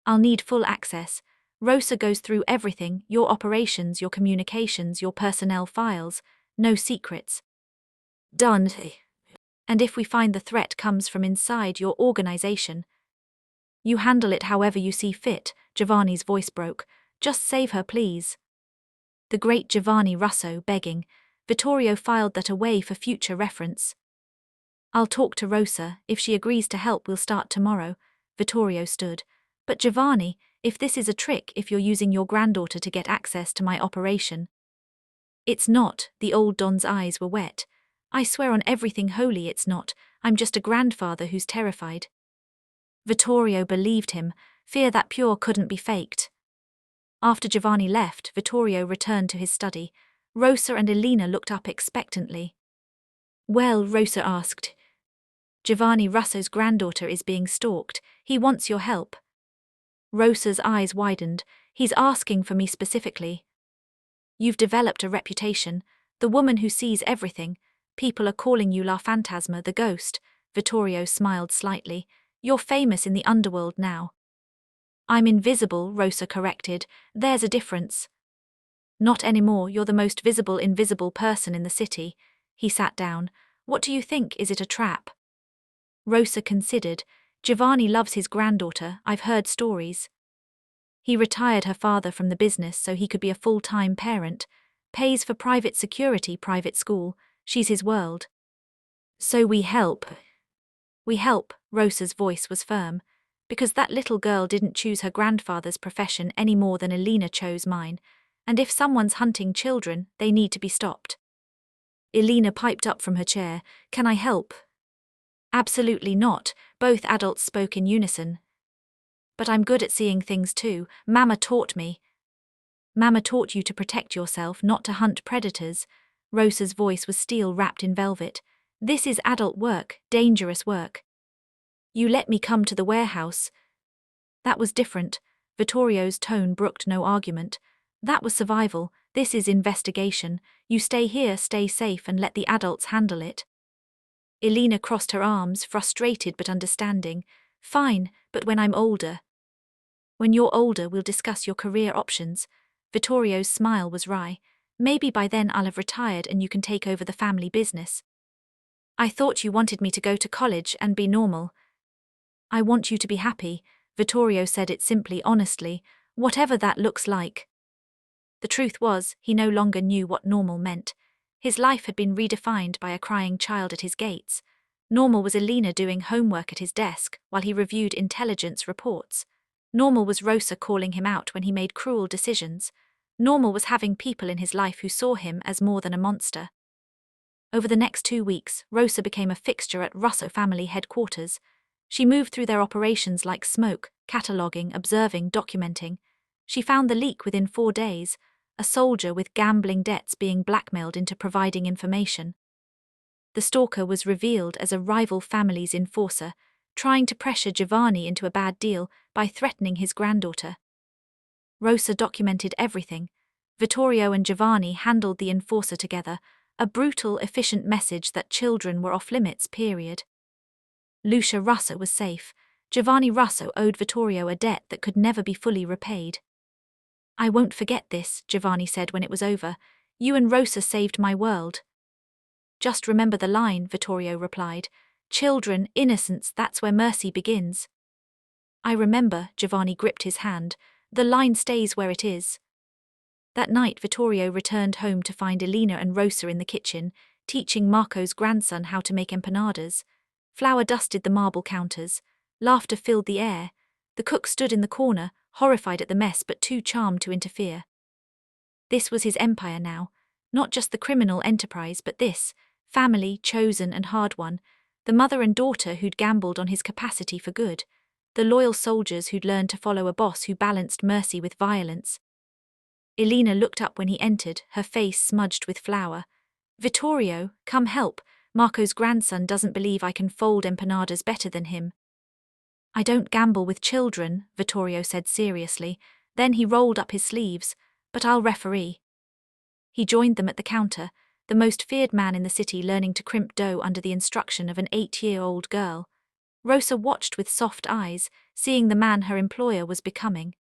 I'll need full access. Rosa goes through everything, your operations, your communications, your personnel files, no secrets. Done. And if we find the threat comes from inside your organization, you handle it however you see fit. Giovanni's voice broke. Just save her, please. The great Giovanni Russo begging. Vittorio filed that away for future reference. I'll talk to Rosa. If she agrees to help, we'll start tomorrow. Vittorio stood. But Giovanni, if this is a trick, if you're using your granddaughter to get access to my operation. It's not. The old Don's eyes were wet. I swear on everything holy it's not. I'm just a grandfather who's terrified. Vittorio believed him. Fear that pure couldn't be faked. After Giovanni left, Vittorio returned to his study. Rosa and Elena looked up expectantly. Well, Rosa asked. Giovanni Russo's granddaughter is being stalked. He wants your help. Rosa's eyes widened. He's asking for me specifically. You've developed a reputation. The woman who sees everything. People are calling you La Fantasma, the ghost. Vittorio smiled slightly. You're famous in the underworld now. I'm invisible, Rosa corrected. There's a difference. Not anymore, you're the most visible invisible person in the city. He sat down. What do you think, is it a trap? Rosa considered. Giovanni loves his granddaughter, I've heard stories. He retired her father from the business so he could be a full-time parent. Pays for private security, private school. She's his world. So we help. We help, Rosa's voice was firm. Because that little girl didn't choose her grandfather's profession any more than Elena chose mine. And if someone's hunting children, they need to be stopped. Elena piped up from her chair. Can I help? Absolutely not. Both adults spoke in unison. But I'm good at seeing things too. Mama taught me. Mama taught you to protect yourself, not to hunt predators. Rosa's voice was steel wrapped in velvet. This is adult work, dangerous work. You let me come to the warehouse. That was different. Vittorio's tone brooked no argument. That was survival. This is investigation. You stay here, stay safe, and let the adults handle it. Elena crossed her arms, frustrated but understanding. Fine, but when I'm older. When you're older, we'll discuss your career options. Vittorio's smile was wry. Maybe by then I'll have retired and you can take over the family business. I thought you wanted me to go to college and be normal. I want you to be happy. Vittorio said it simply, honestly, whatever that looks like. The truth was, he no longer knew what normal meant. His life had been redefined by a crying child at his gates. Normal was Elena doing homework at his desk while he reviewed intelligence reports. Normal was Rosa calling him out when he made cruel decisions. Normal was having people in his life who saw him as more than a monster. Over the next 2 weeks, Rosa became a fixture at Russo family headquarters. She moved through their operations like smoke, cataloguing, observing, documenting. She found the leak within 4 days, a soldier with gambling debts being blackmailed into providing information. The stalker was revealed as a rival family's enforcer, trying to pressure Giovanni into a bad deal by threatening his granddaughter. Rosa documented everything. Vittorio and Giovanni handled the enforcer together, a brutal, efficient message that children were off-limits, period. Lucia Russo was safe. Giovanni Russo owed Vittorio a debt that could never be fully repaid. "I won't forget this," Giovanni said when it was over. "You and Rosa saved my world." "Just remember the line," Vittorio replied. "Children, innocence, that's where mercy begins." "I remember," Giovanni gripped his hand. "The line stays where it is." That night, Vittorio returned home to find Elena and Rosa in the kitchen, teaching Marco's grandson how to make empanadas. Flour dusted the marble counters. Laughter filled the air. The cook stood in the corner, horrified at the mess but too charmed to interfere. This was his empire now. Not just the criminal enterprise, but this, family, chosen and hard-won. The mother and daughter who'd gambled on his capacity for good. The loyal soldiers who'd learned to follow a boss who balanced mercy with violence. Elena looked up when he entered, her face smudged with flour. "Vittorio, come help. Marco's grandson doesn't believe I can fold empanadas better than him." "I don't gamble with children," Vittorio said seriously. Then he rolled up his sleeves. "But I'll referee." He joined them at the counter, the most feared man in the city learning to crimp dough under the instruction of an 8-year-old girl. Rosa watched with soft eyes, seeing the man her employer was becoming.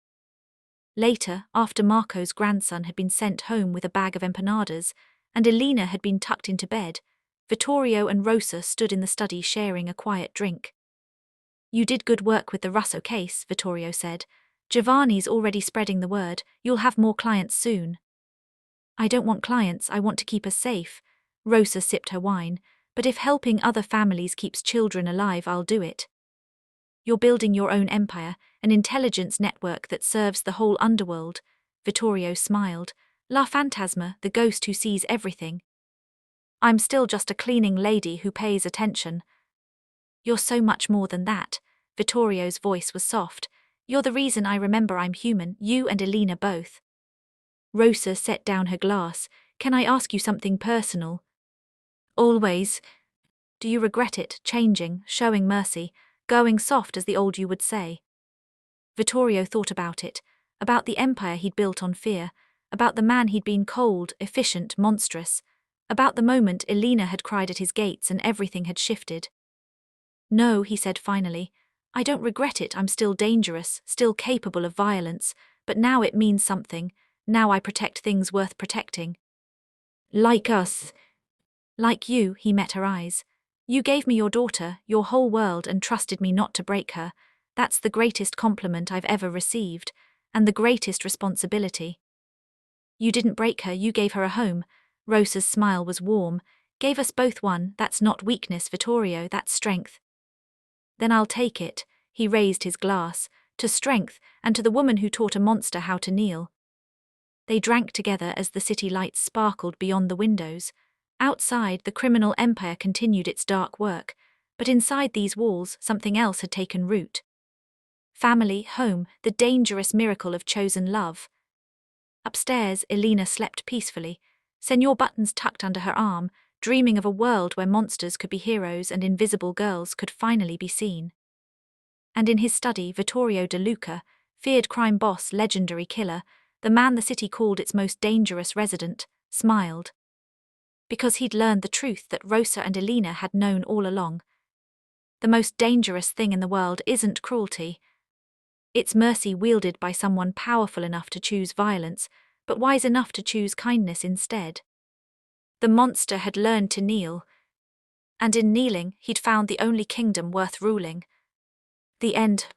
Later, after Marco's grandson had been sent home with a bag of empanadas, and Elena had been tucked into bed, Vittorio and Rosa stood in the study sharing a quiet drink. "You did good work with the Russo case," Vittorio said. "Giovanni's already spreading the word. You'll have more clients soon." "I don't want clients, I want to keep us safe." Rosa sipped her wine. "But if helping other families keeps children alive, I'll do it." "You're building your own empire, an intelligence network that serves the whole underworld." Vittorio smiled. "La Fantasma, the ghost who sees everything." "I'm still just a cleaning lady who pays attention." "You're so much more than that." Vittorio's voice was soft. "You're the reason I remember I'm human, you and Elena both." Rosa set down her glass. "Can I ask you something personal?" "Always." "Do you regret it, changing, showing mercy, going soft as the old you would say?" Vittorio thought about it, about the empire he'd built on fear, about the man he'd been cold, efficient, monstrous, about the moment Elena had cried at his gates and everything had shifted. "No," he said finally. "I don't regret it. I'm still dangerous, still capable of violence, but now it means something. Now I protect things worth protecting." "Like us." "Like you," he met her eyes. "You gave me your daughter, your whole world, and trusted me not to break her. That's the greatest compliment I've ever received, and the greatest responsibility." "You didn't break her, you gave her a home." Rosa's smile was warm. "Gave us both one. That's not weakness, Vittorio, that's strength." "Then I'll take it." He raised his glass. "To strength, and to the woman who taught a monster how to kneel." They drank together as the city lights sparkled beyond the windows. Outside, the criminal empire continued its dark work, but inside these walls, something else had taken root. Family, home, the dangerous miracle of chosen love. Upstairs, Elena slept peacefully, Senor Buttons tucked under her arm, dreaming of a world where monsters could be heroes and invisible girls could finally be seen. And in his study, Vittorio De Luca, feared crime boss, legendary killer, the man the city called its most dangerous resident, smiled. Because he'd learned the truth that Rosa and Elena had known all along. The most dangerous thing in the world isn't cruelty. It's mercy wielded by someone powerful enough to choose violence, but wise enough to choose kindness instead. The monster had learned to kneel. And in kneeling, he'd found the only kingdom worth ruling. The end.